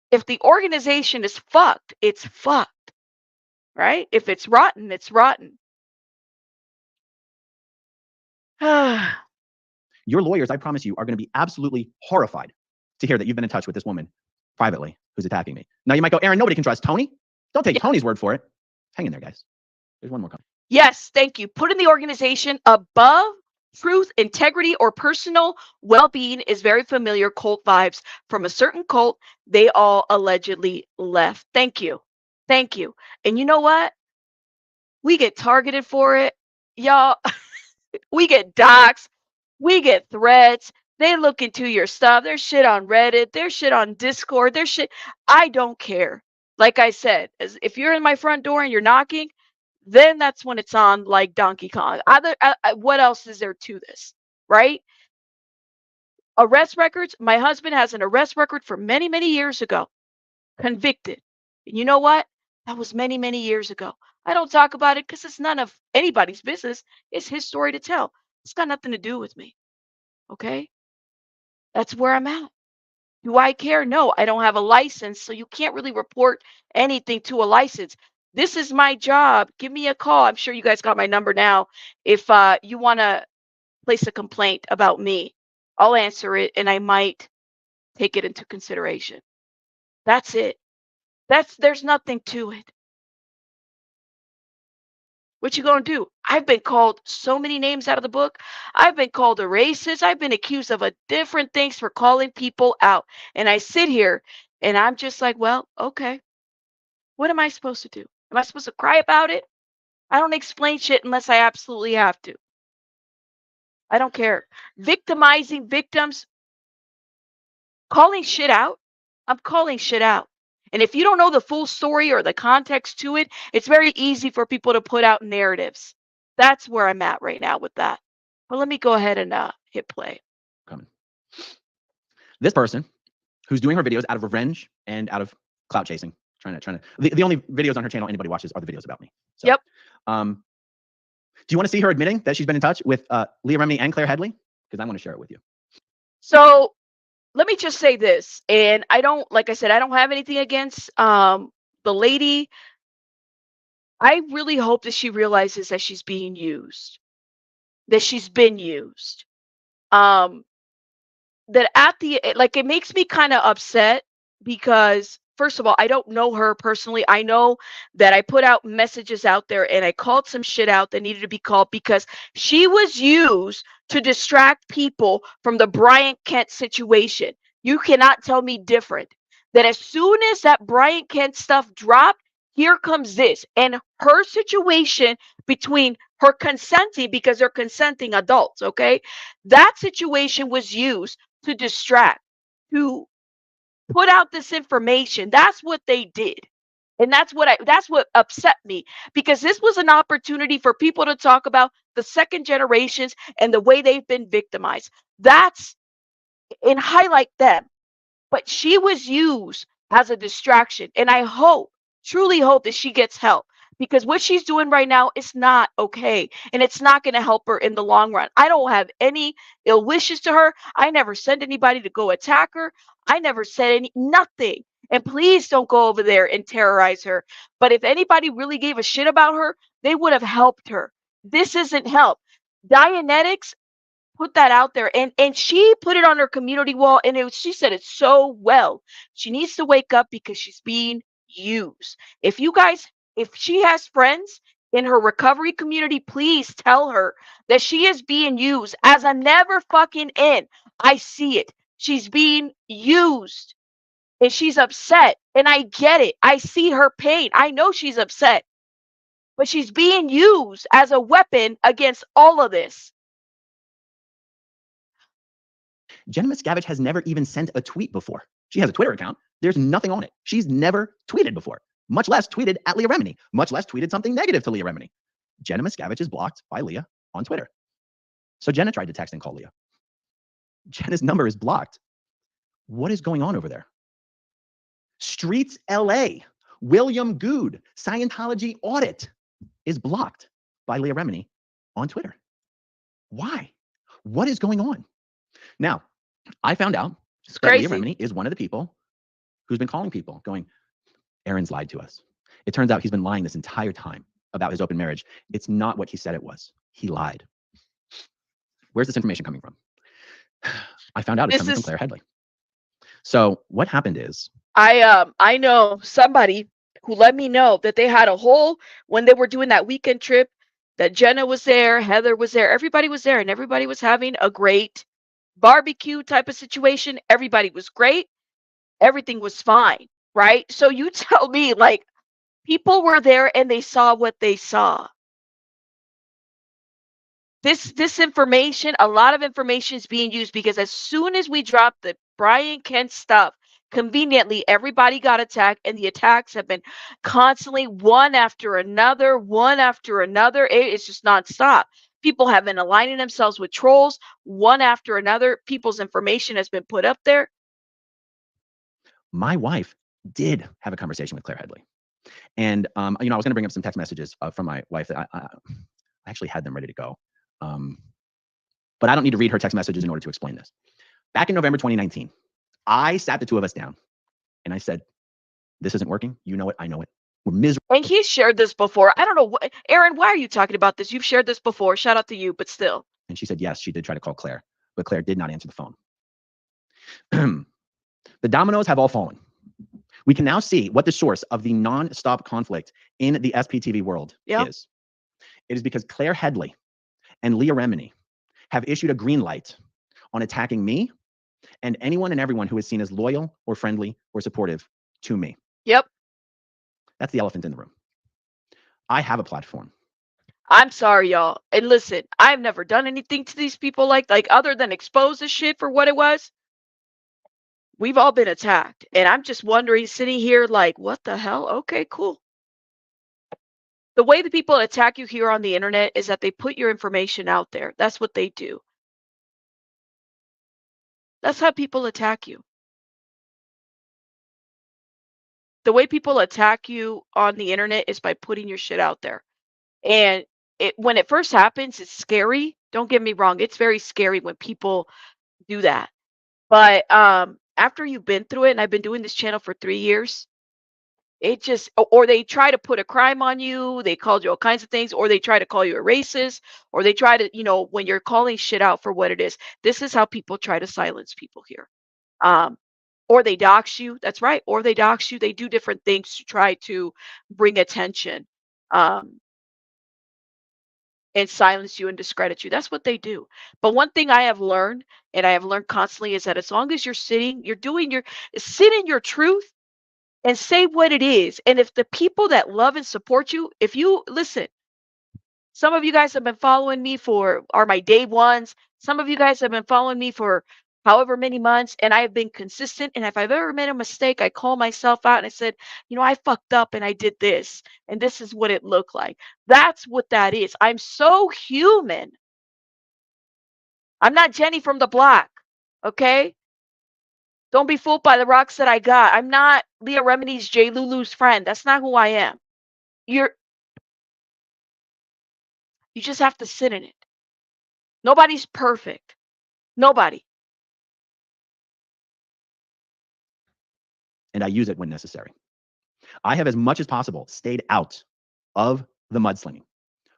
If the organization is fucked, it's fucked. Right? If it's rotten, it's rotten. Your lawyers, I promise you, are going to be absolutely horrified to hear that you've been in touch with this woman privately who's attacking me. Now you might go, Aaron, nobody can trust Tony. Don't take Tony's word for it. Hang in there, guys. There's one more comment. Yes, thank you. Putting the organization above truth, integrity, or personal well-being is very familiar cult vibes from a certain cult they all allegedly left. Thank you. Thank you. And you know what? We get targeted for it. Y'all, we get doxxed. We get threats. They look into your stuff. There's shit on Reddit. There's shit on Discord. There's shit. I don't care. Like I said, if you're in my front door and you're knocking, then that's when it's on like Donkey Kong. What else is there to this, right? Arrest records. My husband has an arrest record for many, many years ago, convicted. And you know what? That was many, many years ago. I don't talk about it because it's none of anybody's business. It's his story to tell. It's got nothing to do with me. Okay? That's where I'm at. Do I care? No, I don't have a license, so you can't really report anything to a license. This is my job. Give me a call. I'm sure you guys got my number now. If you want to place a complaint about me, I'll answer it and I might take it into consideration. That's it. There's nothing to it. What you gonna do? I've been called so many names out of the book. I've been called a racist. I've been accused of a different things for calling people out. And I sit here and I'm just like, well, okay. What am I supposed to do? Am I supposed to cry about it? I don't explain shit unless I absolutely have to. I don't care. Victimizing victims, calling shit out. I'm calling shit out. And if you don't know the full story or the context to it, it's very easy for people to put out narratives. That's where I'm at right now with that. But let me go ahead and hit play. Coming. This person who's doing her videos out of revenge and out of clout chasing, trying to. The only videos on her channel anybody watches are the videos about me. So, yep. Do you want to see her admitting that she's been in touch with Leah Remini and Claire Headley? Because I want to share it with you. So let me just say this, and I don't, like I said, I don't have anything against the lady. I really hope that she realizes that she's being used, that she's been used. That at the, like, it makes me kind of upset because first of all, I don't know her personally. I know that I put out messages out there and I called some shit out that needed to be called because she was used to distract people from the Bryant Kent situation. You cannot tell me different. That as soon as that Bryant Kent stuff dropped, here comes this. And her situation between her consenting, because they're consenting adults, okay? That situation was used to distract, to put out this information. That's what they did. And that's what upset me, because this was an opportunity for people to talk about the second generations and the way they've been victimized. That's, and highlight them. But she was used as a distraction. And I hope, truly hope, that she gets help, because what she's doing right now is not okay. And it's not going to help her in the long run. I don't have any ill wishes to her. I never sent anybody to go attack her. I never said nothing. And please don't go over there and terrorize her. But if anybody really gave a shit about her, they would have helped her. This isn't help. Dianetics put that out there, and she put it on her community wall, and she said it so well. She needs to wake up because she's being used. If she has friends in her recovery community, please tell her that she is being used as a never fucking in. I see it. She's being used and she's upset, and I get it. I see her pain. I know she's upset, but she's being used as a weapon against all of this. Jenna Miscavige has never even sent a tweet before. She has a Twitter account. There's nothing on it. She's never tweeted before, much less tweeted at Leah Remini, much less tweeted something negative to Leah Remini. Jenna Miscavige is blocked by Leah on Twitter. So Jenna tried to text and call Leah. Jenna's number is blocked. What is going on over there? Streets LA, William Good, Scientology audit is blocked by Leah Remini on Twitter. Why? What is going on? Now, I found out that Leah Remini is one of the people who's been calling people going, Aaron's lied to us. It turns out he's been lying this entire time about his open marriage. It's not what he said it was. He lied. Where's this information coming from? I found out it's coming from Claire Headley. So what happened is, I know somebody who let me know that they had a whole, when they were doing that weekend trip, that Jenna was there, Heather was there, everybody was there, and everybody was having a great barbecue type of situation. Everybody was great. Everything was fine, right? So you tell me, like, People were there and they saw what they saw. This information, a lot of information is being used because as soon as we dropped the Brian Kent stuff, conveniently everybody got attacked, and the attacks have been constantly one after another, one after another. It's just nonstop. People have been aligning themselves with trolls one after another. People's information has been put up there. My wife did have a conversation with Claire Headley. And, I was going to bring up some text messages from my wife that I actually had them ready to go. But I don't need to read her text messages in order to explain this. Back in November 2019, I sat the two of us down and I said, this isn't working. You know it. I know it. We're miserable. And he's shared this before. I don't know. Aaron, why are you talking about this? You've shared this before. Shout out to you, but still. And she said, yes, she did try to call Claire, but Claire did not answer the phone. The dominoes have all fallen. We can now see what the source of the non-stop conflict in the SPTV world is. It is because Claire Headley and Leah Remini have issued a green light on attacking me and anyone and everyone who is seen as loyal or friendly or supportive to me. Yep. That's the elephant in the room. I have a platform. I'm sorry, y'all. And listen, I've never done anything to these people like other than expose the shit for what it was. We've all been attacked. And I'm just wondering, sitting here like, what the hell? Okay, cool. The way the people attack you here on the internet is that they put your information out there. That's what they do. That's how people attack you. The way people attack you on the internet is by putting your shit out there. And when it first happens, it's scary. Don't get me wrong. It's very scary when people do that. But after you've been through it, and I've been doing this channel for 3 years, it just, or they try to put a crime on you, they called you all kinds of things, or they try to call you a racist, or they try to, when you're calling shit out for what it is, this is how people try to silence people here. Or they dox you. That's right. Or they dox you. They do different things to try to bring attention and silence you and discredit you. That's what they do. But one thing I have learned, and I have learned constantly, is that as long as you're sit in your truth and say what it is. And if the people that love and support you, if you listen, some of you guys have been following me are my day ones. Some of you guys have been following me for however many months, and I have been consistent. And if I've ever made a mistake, I call myself out and I said, I fucked up and I did this, and this is what it looked like. That's what that is. I'm so human. I'm not Jenny from the block. Okay? Don't be fooled by the rocks that I got. I'm not Leah Remini's J. Lulu's friend. That's not who I am. You just have to sit in it. Nobody's perfect. Nobody. And I use it when necessary. I have, as much as possible, stayed out of the mudslinging.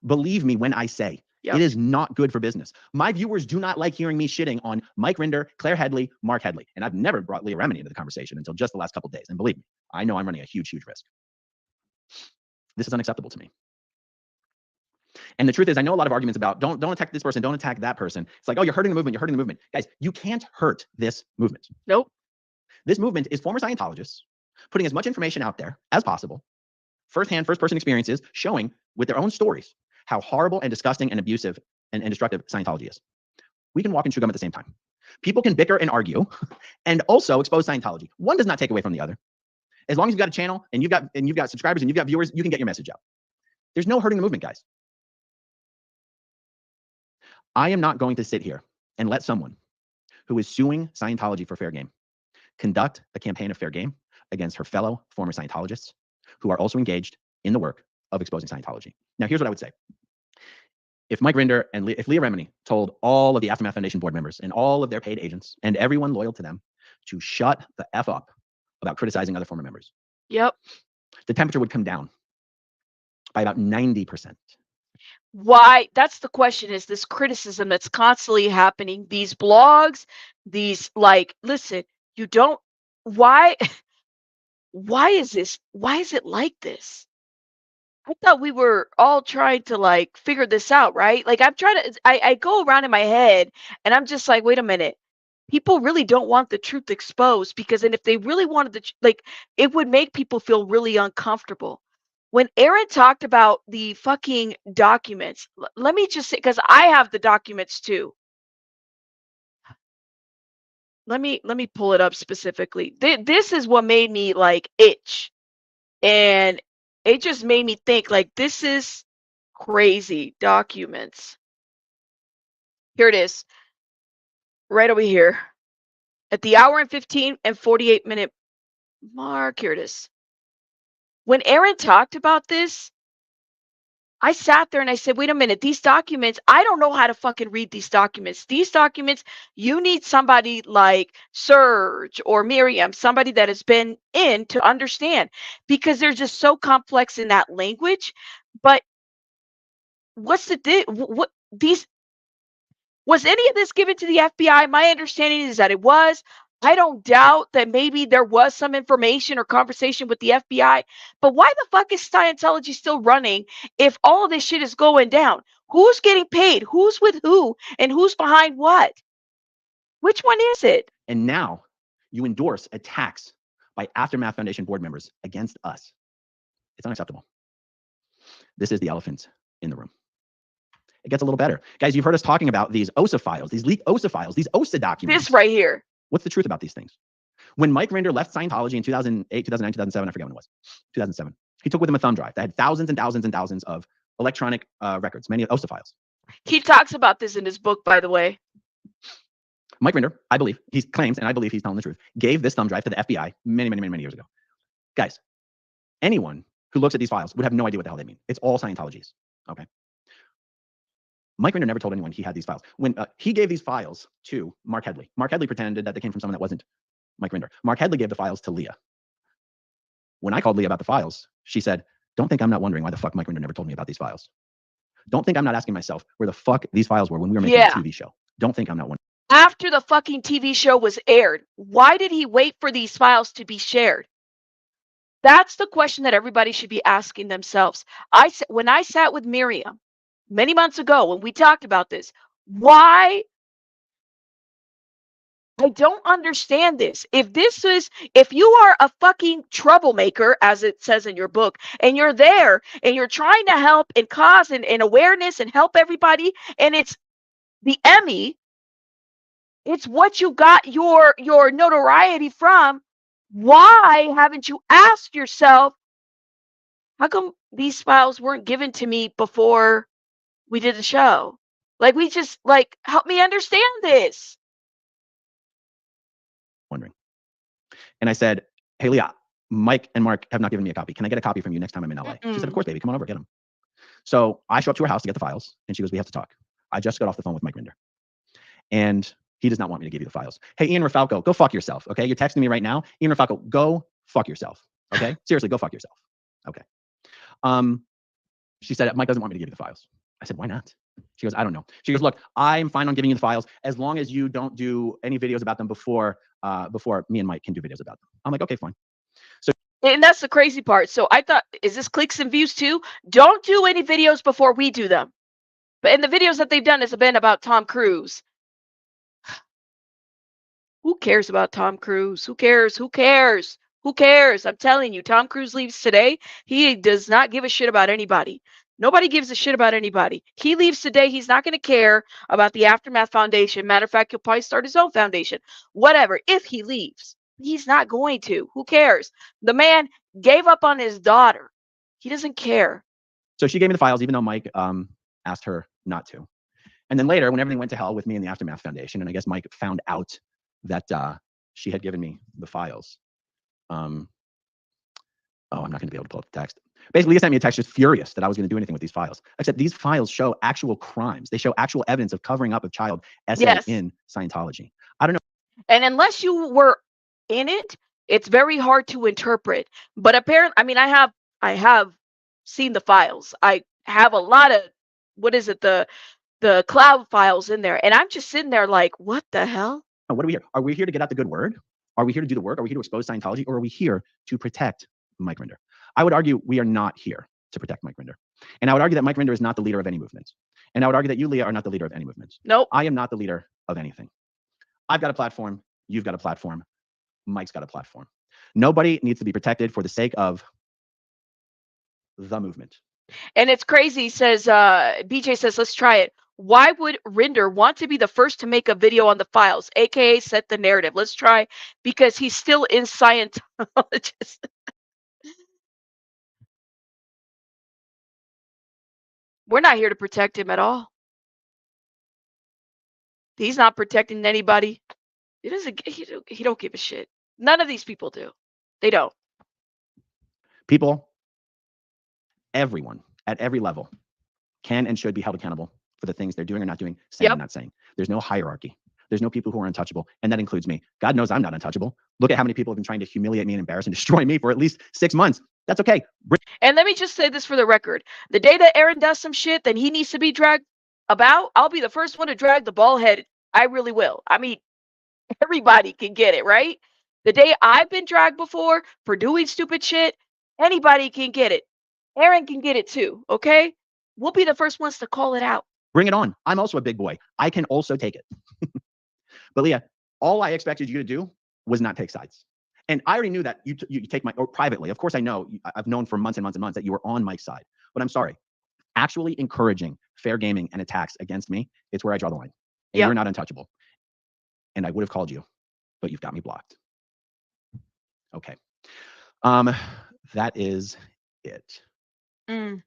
Believe me when I say it is not good for business. My viewers do not like hearing me shitting on Mike Rinder, Claire Headley, Mark Headley. And I've never brought Leah Remini into the conversation until just the last couple of days. And believe me, I know I'm running a huge, huge risk. This is unacceptable to me. And the truth is, I know a lot of arguments about don't attack this person, don't attack that person. It's like, oh, you're hurting the movement, you're hurting the movement. Guys, you can't hurt this movement. Nope. This movement is former Scientologists putting as much information out there as possible, firsthand, first-person experiences, showing with their own stories how horrible and disgusting and abusive and destructive Scientology is. We can walk and chew gum at the same time. People can bicker and argue and also expose Scientology. One does not take away from the other. As long as you've got a channel and you've got subscribers and you've got viewers, you can get your message out. There's no hurting the movement, guys. I am not going to sit here and let someone who is suing Scientology for fair game conduct a campaign of fair game against her fellow former Scientologists who are also engaged in the work of exposing Scientology. Now, here's what I would say. If Mike Rinder and if Leah Remini told all of the Aftermath Foundation board members and all of their paid agents and everyone loyal to them to shut the F up about criticizing other former members, Yep. the temperature would come down by about 90%. Why? That's the question, is this criticism that's constantly happening, these blogs, these listen, you don't, why is it like this? I thought we were all trying to figure this out, right? I'm trying to, I go around in my head and I'm just like, wait a minute. People really don't want the truth exposed, because, and if they really wanted it would make people feel really uncomfortable. When Aaron talked about the fucking documents, let me just say, because I have the documents too. Let me pull it up specifically. This is what made me like itch, and it just made me think like this is crazy. Documents. Here it is, right over here, at the hour and 15 and 48-minute mark. Here it is. When Aaron talked about this, I sat there and I said, wait a minute, these documents, I don't know how to fucking read these documents. These documents, you need somebody like Serge or Miriam, somebody that has been in to understand, because they're just so complex in that language. But what's the what these was any of this given to the FBI? My understanding is that it was. I don't doubt that maybe there was some information or conversation with the FBI, but why the fuck is Scientology still running if all of this shit is going down? Who's getting paid? Who's with who? And who's behind what? Which one is it? And now you endorse attacks by Aftermath Foundation board members against us. It's unacceptable. This is the elephant in the room. It gets a little better. Guys, you've heard us talking about these OSA files, these leaked OSA files, these OSA documents. This right here. What's the truth about these things? When Mike Rinder left Scientology in 2008, 2009, 2007, I forget when it was, 2007, he took with him a thumb drive that had thousands and thousands and thousands of electronic records, many OSA files. He talks about this in his book, by the way. Mike Rinder, I believe, he claims, and I believe he's telling the truth, gave this thumb drive to the FBI many years ago. Guys, anyone who looks at these files would have no idea what the hell they mean. It's all Scientologies, okay? Mike Rinder never told anyone he had these files. When he gave these files to Mark Headley pretended that they came from someone that wasn't Mike Rinder. Mark Headley gave the files to Leah. When I called Leah about the files, she said, don't think I'm not wondering why the fuck Mike Rinder never told me about these files. Don't think I'm not asking myself where the fuck these files were when we were making a TV show. Don't think I'm not wondering. After the fucking TV show was aired, why did he wait for these files to be shared? That's the question that everybody should be asking themselves. When I sat with Miriam many months ago, when we talked about this, why? I don't understand this. If you are a fucking troublemaker, as it says in your book, and you're there and you're trying to help and cause and awareness and help everybody, and it's the Emmy, it's what you got your notoriety from. Why haven't you asked yourself, how come these files weren't given to me before we did the show? Like, we just, like, help me understand this. Wondering. And I said, hey, Leah, Mike and Mark have not given me a copy. Can I get a copy from you next time I'm in LA? She said, of course, baby, come on over, get them. So I show up to her house to get the files, and she goes, we have to talk. I just got off the phone with Mike Rinder. And he does not want me to give you the files. Hey, Ian Rafalco, go fuck yourself, okay? You're texting me right now. Ian Rafalco, go fuck yourself, okay? Seriously, go fuck yourself, okay? She said, Mike doesn't want me to give you the files. I said, why not? She goes, I don't know. She goes, look, I'm fine on giving you the files as long as you don't do any videos about them before me and Mike can do videos about them. I'm like, okay, fine. So, and that's the crazy part. So I thought, is this clicks and views too? Don't do any videos before we do them. But in the videos that they've done has been about Tom Cruise. Who cares about Tom Cruise? Who cares? Who cares? Who cares? I'm telling you, Tom Cruise leaves today. He does not give a shit about anybody. Nobody gives a shit about anybody. He leaves today. He's not going to care about the Aftermath Foundation. Matter of fact, he'll probably start his own foundation. Whatever. If he leaves, he's not going to. Who cares? The man gave up on his daughter. He doesn't care. So she gave me the files, even though Mike asked her not to. And then later, when everything went to hell with me and the Aftermath Foundation, and I guess Mike found out that she had given me the files. I'm not going to be able to pull up the text. Basically, he sent me a text just furious that I was going to do anything with these files. Except these files show actual crimes. They show actual evidence of covering up of child SA in Scientology. I don't know. And unless you were in it, it's very hard to interpret. But apparently, I mean, I have seen the files. I have a lot of, what is it, the cloud files in there. And I'm just sitting there like, what the hell? What are we here? Are we here to get out the good word? Are we here to do the work? Are we here to expose Scientology? Or are we here to protect Mike Rinder? I would argue we are not here to protect Mike Rinder. And I would argue that Mike Rinder is not the leader of any movement. And I would argue that you, Leah, are not the leader of any movement. Nope. I am not the leader of anything. I've got a platform. You've got a platform. Mike's got a platform. Nobody needs to be protected for the sake of the movement. And it's crazy, says BJ says, let's try it. Why would Rinder want to be the first to make a video on the files, aka set the narrative? Let's try, because he's still in Scientologist. We're not here to protect him at all. He's not protecting anybody. He doesn't. He don't give a shit. None of these people do. They don't. People, everyone at every level can and should be held accountable for the things they're doing or not doing, saying or not saying. There's no hierarchy. There's no people who are untouchable, and that includes me. God knows I'm not untouchable. Look at how many people have been trying to humiliate me and embarrass and destroy me for at least 6 months. That's okay. And let me just say this for the record. The day that Aaron does some shit that he needs to be dragged about, I'll be the first one to drag the bald head. I really will. I mean, everybody can get it, right? The day I've been dragged before for doing stupid shit, anybody can get it. Aaron can get it too, okay? We'll be the first ones to call it out. Bring it on. I'm also a big boy. I can also take it. But Leah, all I expected you to do was not take sides. And I already knew that you take my, or privately, of course I know, I've known for months and months and months that you were on Mike's side. But I'm sorry, actually encouraging fair gaming and attacks against me, it's where I draw the line. And you're not untouchable. And I would have called you, but you've got me blocked. Okay. That is it. Let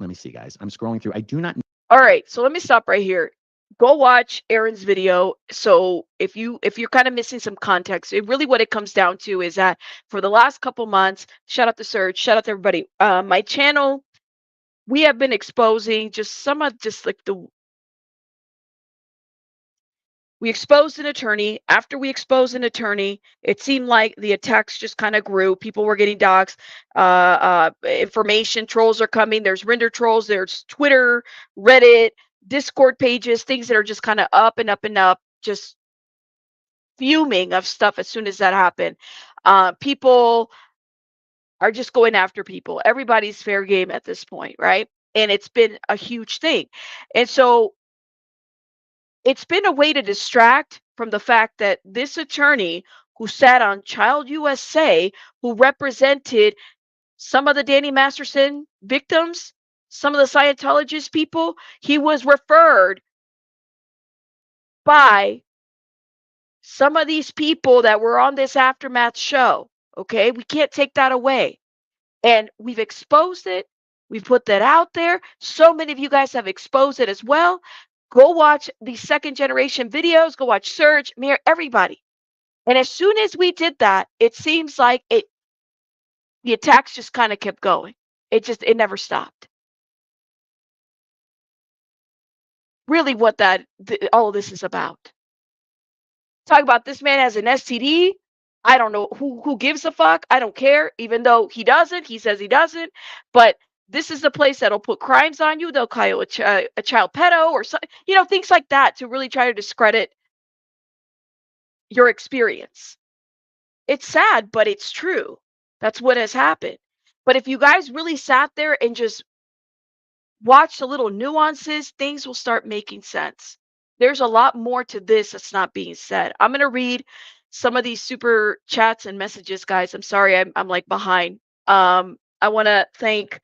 me see, guys. I'm scrolling through. I do not. All right, so let me stop right here. Go watch Aaron's video. So if you're kind of missing some context, really what it comes down to is that for the last couple months, shout out to Serge, shout out to everybody. My channel, we have been exposing just some of we exposed an attorney. After we exposed an attorney, it seemed like the attacks just kind of grew. People were getting doxxed. Information trolls are coming. There's render trolls. There's Twitter, Reddit, Discord pages, things that are just kind of up and up and up, just fuming of stuff as soon as that happened. People are just going after people. Everybody's fair game at this point, right? And it's been a huge thing. And so it's been a way to distract from the fact that this attorney who sat on Child USA, who represented some of the Danny Masterson victims, some of the Scientologist people, he was referred by some of these people that were on this Aftermath show. Okay, we can't take that away. And we've exposed it. We've put that out there. So many of you guys have exposed it as well. Go watch the second generation videos. Go watch Serge, Mir, everybody. And as soon as we did that, it seems like the attacks just kind of kept going. It never stopped. Really what all of this is about. Talk about this man has an STD. I don't know who gives a fuck. I don't care, even though he doesn't. He says he doesn't. But this is the place that'll put crimes on you. They'll call you a child pedo or something, things like that to really try to discredit your experience. It's sad, but it's true. That's what has happened. But if you guys really sat there and just watched the little nuances, things will start making sense. There's a lot more to this that's not being said. I'm going to read some of these super chats and messages, guys. I'm sorry, I'm like behind. I want to thank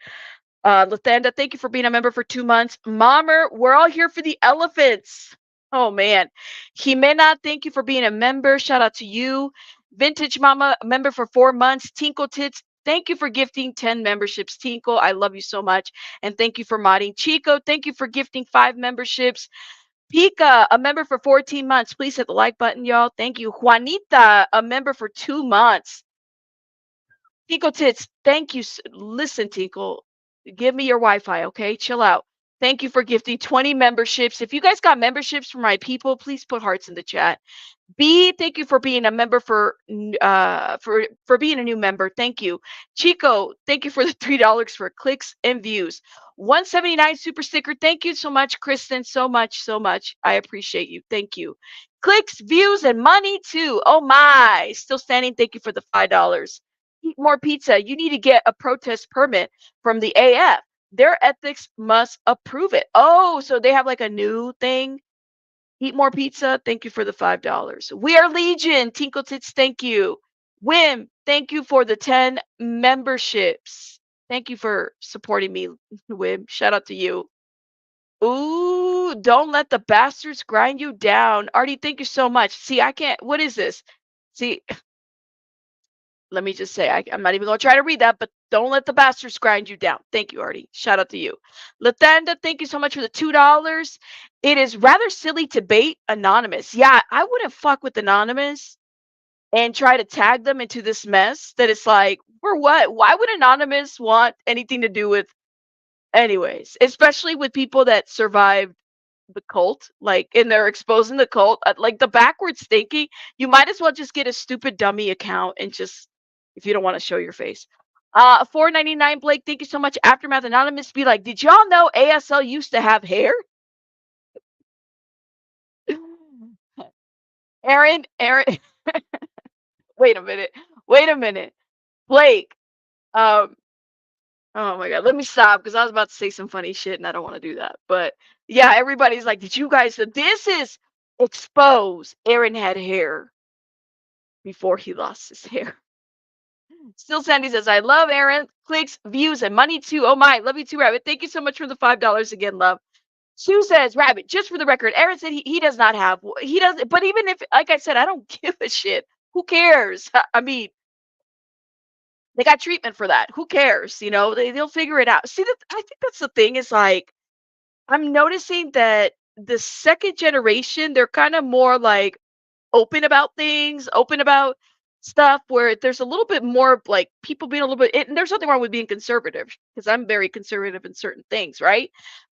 Lathanda, thank you for being a member for 2 months. Mommer, we're all here for the elephants. Oh man. Jimena, thank you for being a member. Shout out to you. Vintage Mama, a member for 4 months. Tinkle Tits, thank you for gifting 10 memberships. Tinkle, I love you so much. And thank you for modding. Chico, thank you for gifting 5 memberships. Pika, a member for 14 months. Please hit the like button, y'all. Thank you. Juanita, a member for 2 months. Tinkle Tits, thank you. Listen, Tinkle, give me your Wi-Fi, okay? Chill out. Thank you for gifting 20 memberships. If you guys got memberships for my people, please put hearts in the chat. B, thank you for being a member for being a new member. Thank you. Chico, thank you for the $3 for clicks and views. 179 super sticker. Thank you so much, Kristen. So much. I appreciate you. Thank you. Clicks, views, and money too. Oh my. Still standing. Thank you for the $5. Eat more pizza. You need to get a protest permit from the AF. Their ethics must approve it. Oh, so they have like a new thing. Eat more pizza. Thank you for the $5. We are Legion. Tinkle Tits, thank you. Wim, thank you for the 10 memberships. Thank you for supporting me, Wim. Shout out to you. Ooh, don't let the bastards grind you down. Artie, thank you so much. See, I can't. What is this? See, let me just say, I'm not even going to try to read that, but don't let the bastards grind you down. Thank you, Artie. Shout out to you. Latanda, thank you so much for the $2. It is rather silly to bait Anonymous. Yeah, I wouldn't fuck with Anonymous and try to tag them into this mess that it's like, for what? Why would Anonymous want anything to do with, anyways, especially with people that survived the cult, like, and they're exposing the cult, like the backwards thinking, you might as well just get a stupid dummy account and just, if you don't want to show your face. 4.99 Blake, thank you so much. Aftermath Anonymous, be like, did y'all know ASL used to have hair? Aaron, wait a minute. Blake, um, oh my God, let me stop because I was about to say some funny shit and I don't want to do that. But yeah, everybody's like, did you guys, this is expose Aaron had hair before he lost his hair. Still Sandy says, I love Aaron. Clicks, views, and money too. Oh my, love you too, Rabbit. Thank you so much for the $5 again, love. Sue says, Rabbit, just for the record, Aaron said he does not have, he doesn't, but even if, like I said, I don't give a shit. Who cares? I mean, they got treatment for that. Who cares? You know, they'll figure it out. See, that I think that's the thing is like, I'm noticing that the second generation, they're kind of more like open about things, open about stuff where there's a little bit more like people being a little bit, and there's nothing wrong with being conservative because I'm very conservative in certain things, right?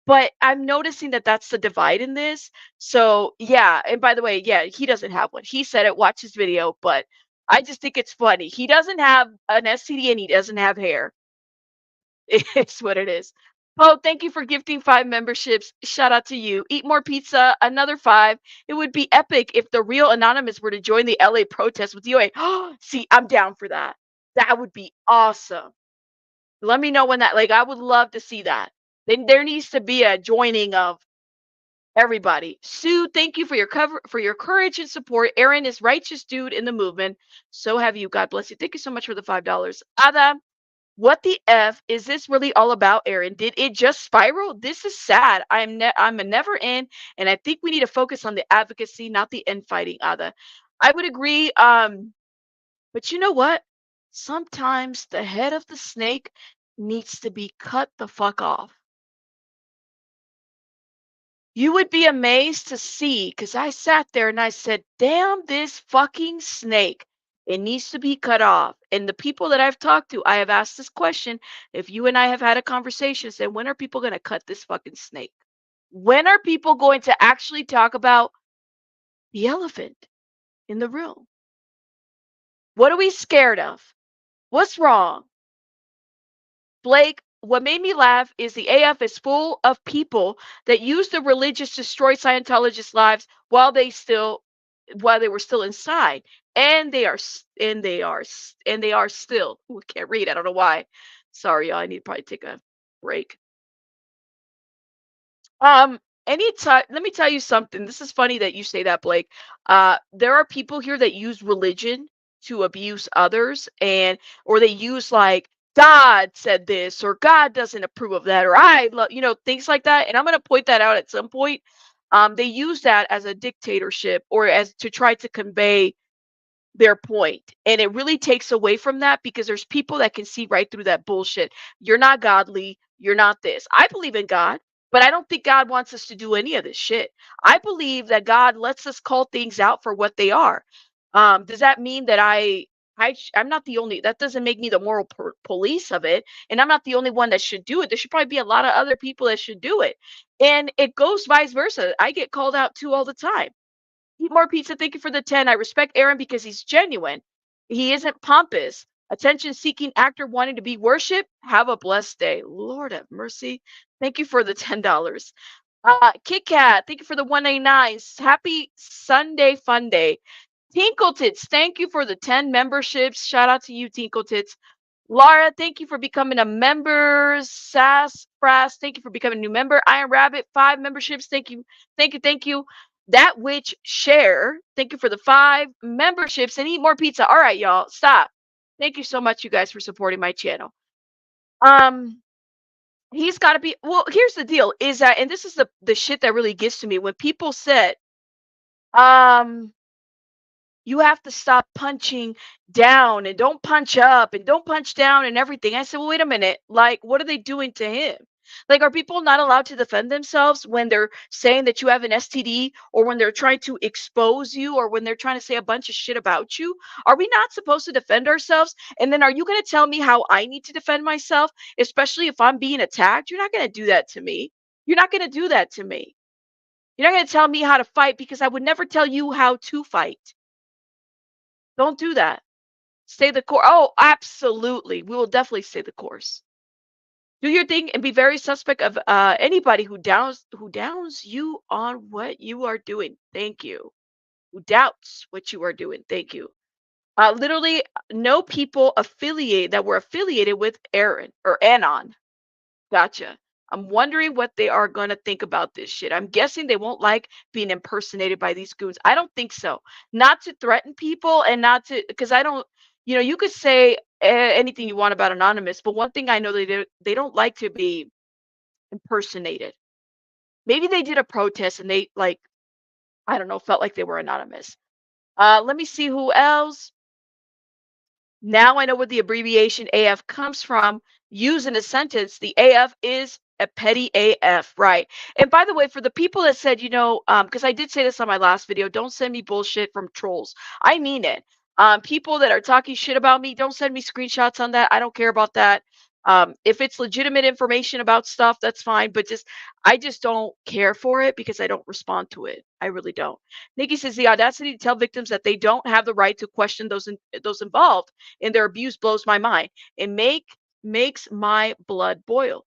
But I'm noticing that that's the divide in this. So, yeah. And by the way, yeah, he doesn't have one. He said it, watch his video, but I just think it's funny. He doesn't have an STD and he doesn't have hair. It's what it is. Oh, thank you for gifting 5 memberships. Shout out to you. Eat more pizza, another 5. It would be epic if the real Anonymous were to join the LA protest with UA. See, I'm down for that. That would be awesome. Let me know when that, like, I would love to see that. Then there needs to be a joining of everybody. Sue, thank you for your courage and support. Aaron is righteous dude in the movement. So have you. God bless you. Thank you so much for the $5. Ada, what the F is this really all about, Aaron? Did it just spiral? This is sad. I'm a never in, and I think we need to focus on the advocacy, not the infighting, Ada. I would agree. But you know what? Sometimes the head of the snake needs to be cut the fuck off. You would be amazed to see, because I sat there and I said, damn this fucking snake. It needs to be cut off. And the people that I've talked to, I have asked this question. If you and I have had a conversation, said, when are people going to cut this fucking snake? When are people going to actually talk about the elephant in the room? What are we scared of? What's wrong? Blake, what made me laugh is the AF is full of people that use the religious to destroy Scientologists' lives while they were still inside, and they are still. Ooh, can't read. I don't know why. Sorry, y'all. I need to probably take a break. Anytime, let me tell you something. This is funny that you say that, Blake. There are people here that use religion to abuse others, or they use like God said this, or God doesn't approve of that, or things like that. And I'm going to point that out at some point. They use that as a dictatorship or as to try to convey their point. And it really takes away from that because there's people that can see right through that bullshit. You're not godly. You're not this. I believe in God, but I don't think God wants us to do any of this shit. I believe that God lets us call things out for what they are. Does that mean that I'm not the only, that doesn't make me the moral police of it. And I'm not the only one that should do it. There should probably be a lot of other people that should do it. And it goes vice versa. I get called out too all the time. Eat more pizza. Thank you for the 10. I respect Aaron because he's genuine. He isn't pompous. Attention seeking actor wanting to be worshiped. Have a blessed day. Lord have mercy. Thank you for the $10. Kit Kat, thank you for the 199. Happy Sunday fun day. Tinkle Tits, thank you for the 10 memberships. Shout out to you, Tinkle Tits. Laura, thank you for becoming a member. Sass Frass, thank you for becoming a new member. Iron Rabbit, 5 memberships. Thank you. Thank you. Thank you. That which share, thank you for the 5 memberships and eat more pizza. All right, y'all, stop. Thank you so much, you guys, for supporting my channel. He's got to be, well, here's the deal is that, and this is the shit that really gets to me when people said, you have to stop punching down and don't punch up and don't punch down and everything. I said, well, wait a minute. Like, what are they doing to him? Like, are people not allowed to defend themselves when they're saying that you have an STD or when they're trying to expose you or when they're trying to say a bunch of shit about you? Are we not supposed to defend ourselves? And then are you going to tell me how I need to defend myself, especially if I'm being attacked? You're not going to do that to me. You're not going to do that to me. You're not going to tell me how to fight because I would never tell you how to fight. Don't do that. Stay the course. Oh, absolutely. We will definitely stay the course. Do your thing and be very suspect of anybody who downs you on what you are doing. Thank you. Who doubts what you are doing. Thank you. Literally, no people that were affiliated with Aaron or Anon. Gotcha. I'm wondering what they are going to think about this shit. I'm guessing they won't like being impersonated by these goons. I don't think so. Not to threaten people and not to, because I don't, you could say anything you want about Anonymous, but one thing I know they don't like to be impersonated. Maybe they did a protest and they like, I don't know, felt like they were Anonymous. Let me see who else. Now I know where the abbreviation AF comes from. Used in a sentence, the AF is a petty AF, right? And by the way, for the people that said, because I did say this on my last video, don't send me bullshit from trolls. I mean it. People that are talking shit about me, don't send me screenshots on that. I don't care about that. If it's legitimate information about stuff, that's fine. But I just don't care for it because I don't respond to it. I really don't. Nikki says the audacity to tell victims that they don't have the right to question those involved in their abuse blows my mind. It makes my blood boil.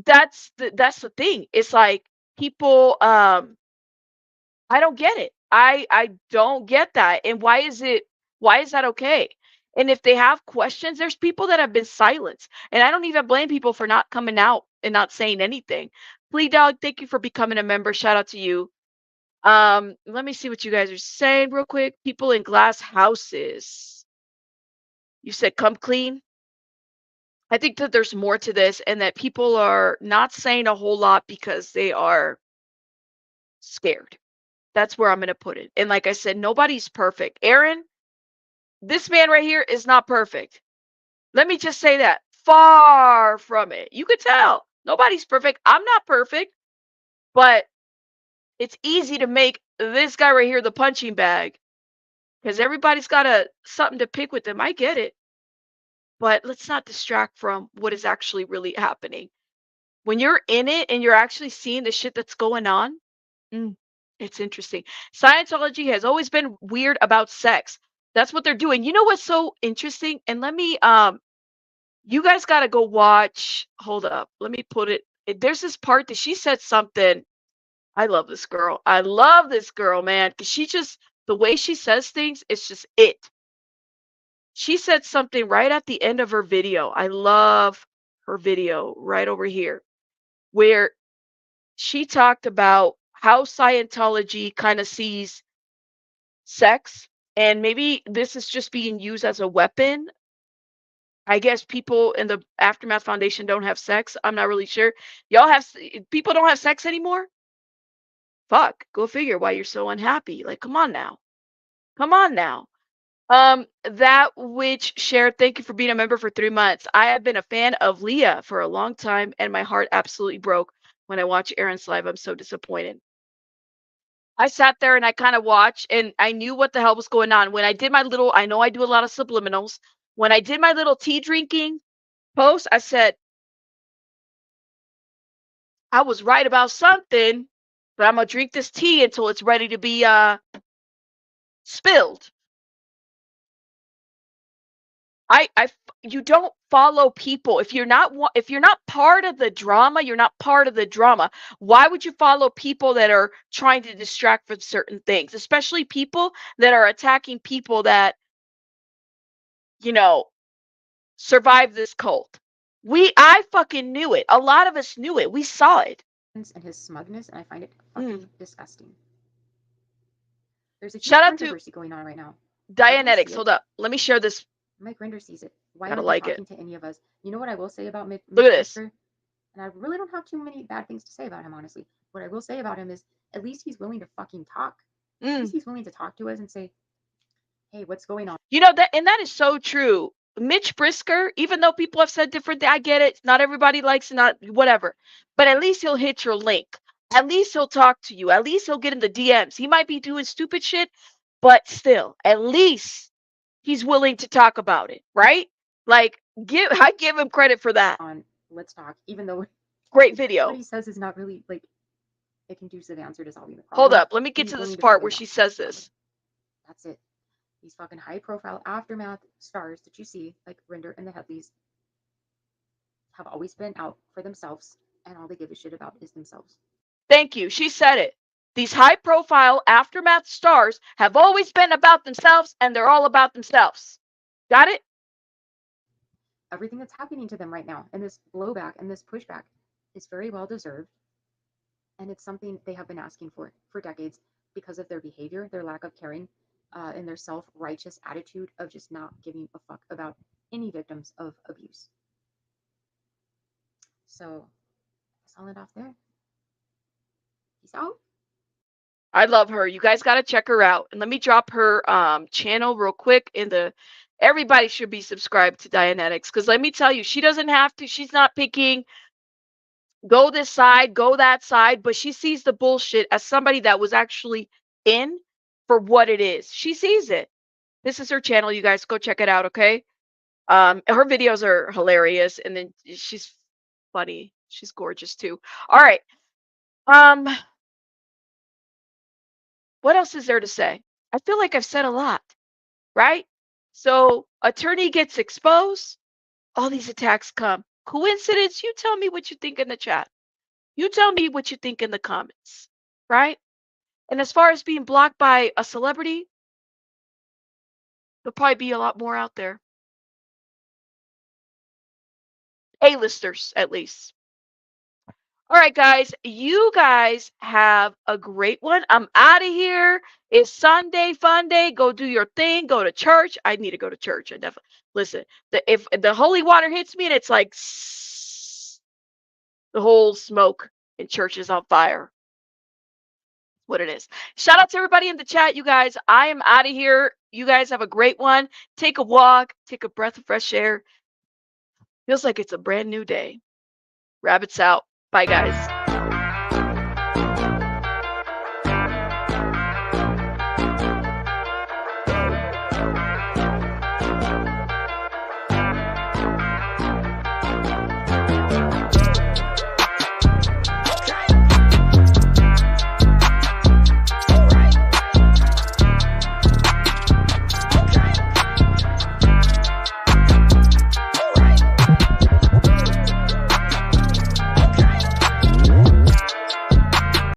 That's the thing. It's like people. I don't get it. I don't get that. And why is that okay? And if they have questions, there's people that have been silenced. And I don't even blame people for not coming out and not saying anything. Flea Dog, thank you for becoming a member. Shout out to you. Let me see what you guys are saying real quick. People in glass houses. You said come clean. I think that there's more to this and that people are not saying a whole lot because they are scared. That's where I'm going to put it. And like I said, nobody's perfect. Aaron, this man right here is not perfect. Let me just say that. Far from it. You could tell. Nobody's perfect. I'm not perfect. But it's easy to make this guy right here the punching bag. Because everybody's got something to pick with them. I get it. But let's not distract from what is actually really happening. When you're in it and you're actually seeing the shit that's going on, it's interesting. Scientology has always been weird about sex. That's what they're doing. You know what's so interesting? And let me you guys got to go watch. Hold up. Let me put it. There's this part that she said something. I love this girl. I love this girl, man, cuz the way she says things, it's just it. She said something right at the end of her video. I love her video right over here where she talked about how Scientology kind of sees sex, and maybe this is just being used as a weapon. I guess people in the Aftermath Foundation don't have sex. I'm not really sure. People don't have sex anymore? Fuck, go figure why you're so unhappy. Like, come on now. Come on now. That which shared, thank you for being a member for 3 months. I have been a fan of Leah for a long time, and my heart absolutely broke when I watched Aaron's live. I'm so disappointed. I sat there and I kind of watched and I knew what the hell was going on. When I did I know I do a lot of subliminals. When I did my little tea drinking post, I said, I was right about something, but I'm going to drink this tea until it's ready to be spilled. You don't follow people if you're not part of the drama. You're not part of the drama. Why would you follow people that are trying to distract from certain things, especially people that are attacking people that survive this cult? I fucking knew it. A lot of us knew it. We saw it. and his smugness, and I find it fucking disgusting. There's a huge Shout out to controversy going on right now. Dianetics. Hold up. Let me share this. Mike Rinder sees it. Why Gotta aren't like you it. talking to any of us? You know what I will say about Mitch Look at this. Brisker? And I really don't have too many bad things to say about him, honestly. What I will say about him is at least he's willing to fucking talk. At least he's willing to talk to us and say, hey, what's going on? You know that, and that is so true. Mitch Brisker, even though people have said different things, I get it. Not everybody likes it, not whatever. But at least he'll hit your link. At least he'll talk to you. At least he'll get in the DMs. He might be doing stupid shit, but still, at least he's willing to talk about it, right? Like, I give him credit for that. On Let's Talk, even though great video. What he says is not really like a conducive answer to solving the problem. Hold up, let me get to this part where she says this. That's it. These fucking high-profile aftermath stars that you see, like Rinder and the Headleys, have always been out for themselves, and all they give a shit about is themselves. Thank you. She said it. These high-profile aftermath stars have always been about themselves, and they're all about themselves. Got it? Everything that's happening to them right now, and this blowback and this pushback, is very well deserved, and it's something they have been asking for decades because of their behavior, their lack of caring, and their self-righteous attitude of just not giving a fuck about any victims of abuse. So, I'll end off there. Peace out. I love her. You guys got to check her out. And let me drop her channel real quick in the. Everybody should be subscribed to Dianetics, because let me tell you, she doesn't have to. She's not picking go this side, go that side, but she sees the bullshit as somebody that was actually in for what it is. She sees it. This is her channel. You guys go check it out, okay? Her videos are hilarious, and then she's funny. She's gorgeous too. All right. What else is there to say? I feel like I've said a lot, right? So, attorney gets exposed, all these attacks come. Coincidence? You tell me what you think in the chat. You tell me what you think in the comments, right? And as far as being blocked by a celebrity, there'll probably be a lot more out there. A-listers, at least. All right, guys. You guys have a great one. I'm out of here. It's Sunday, fun day. Go do your thing. Go to church. I need to go to church. I definitely listen. If the holy water hits me and it's like the whole smoke in church is on fire. What it is. Shout out to everybody in the chat, you guys. I am out of here. You guys have a great one. Take a walk. Take a breath of fresh air. Feels like it's a brand new day. Rabbits out. Bye, guys.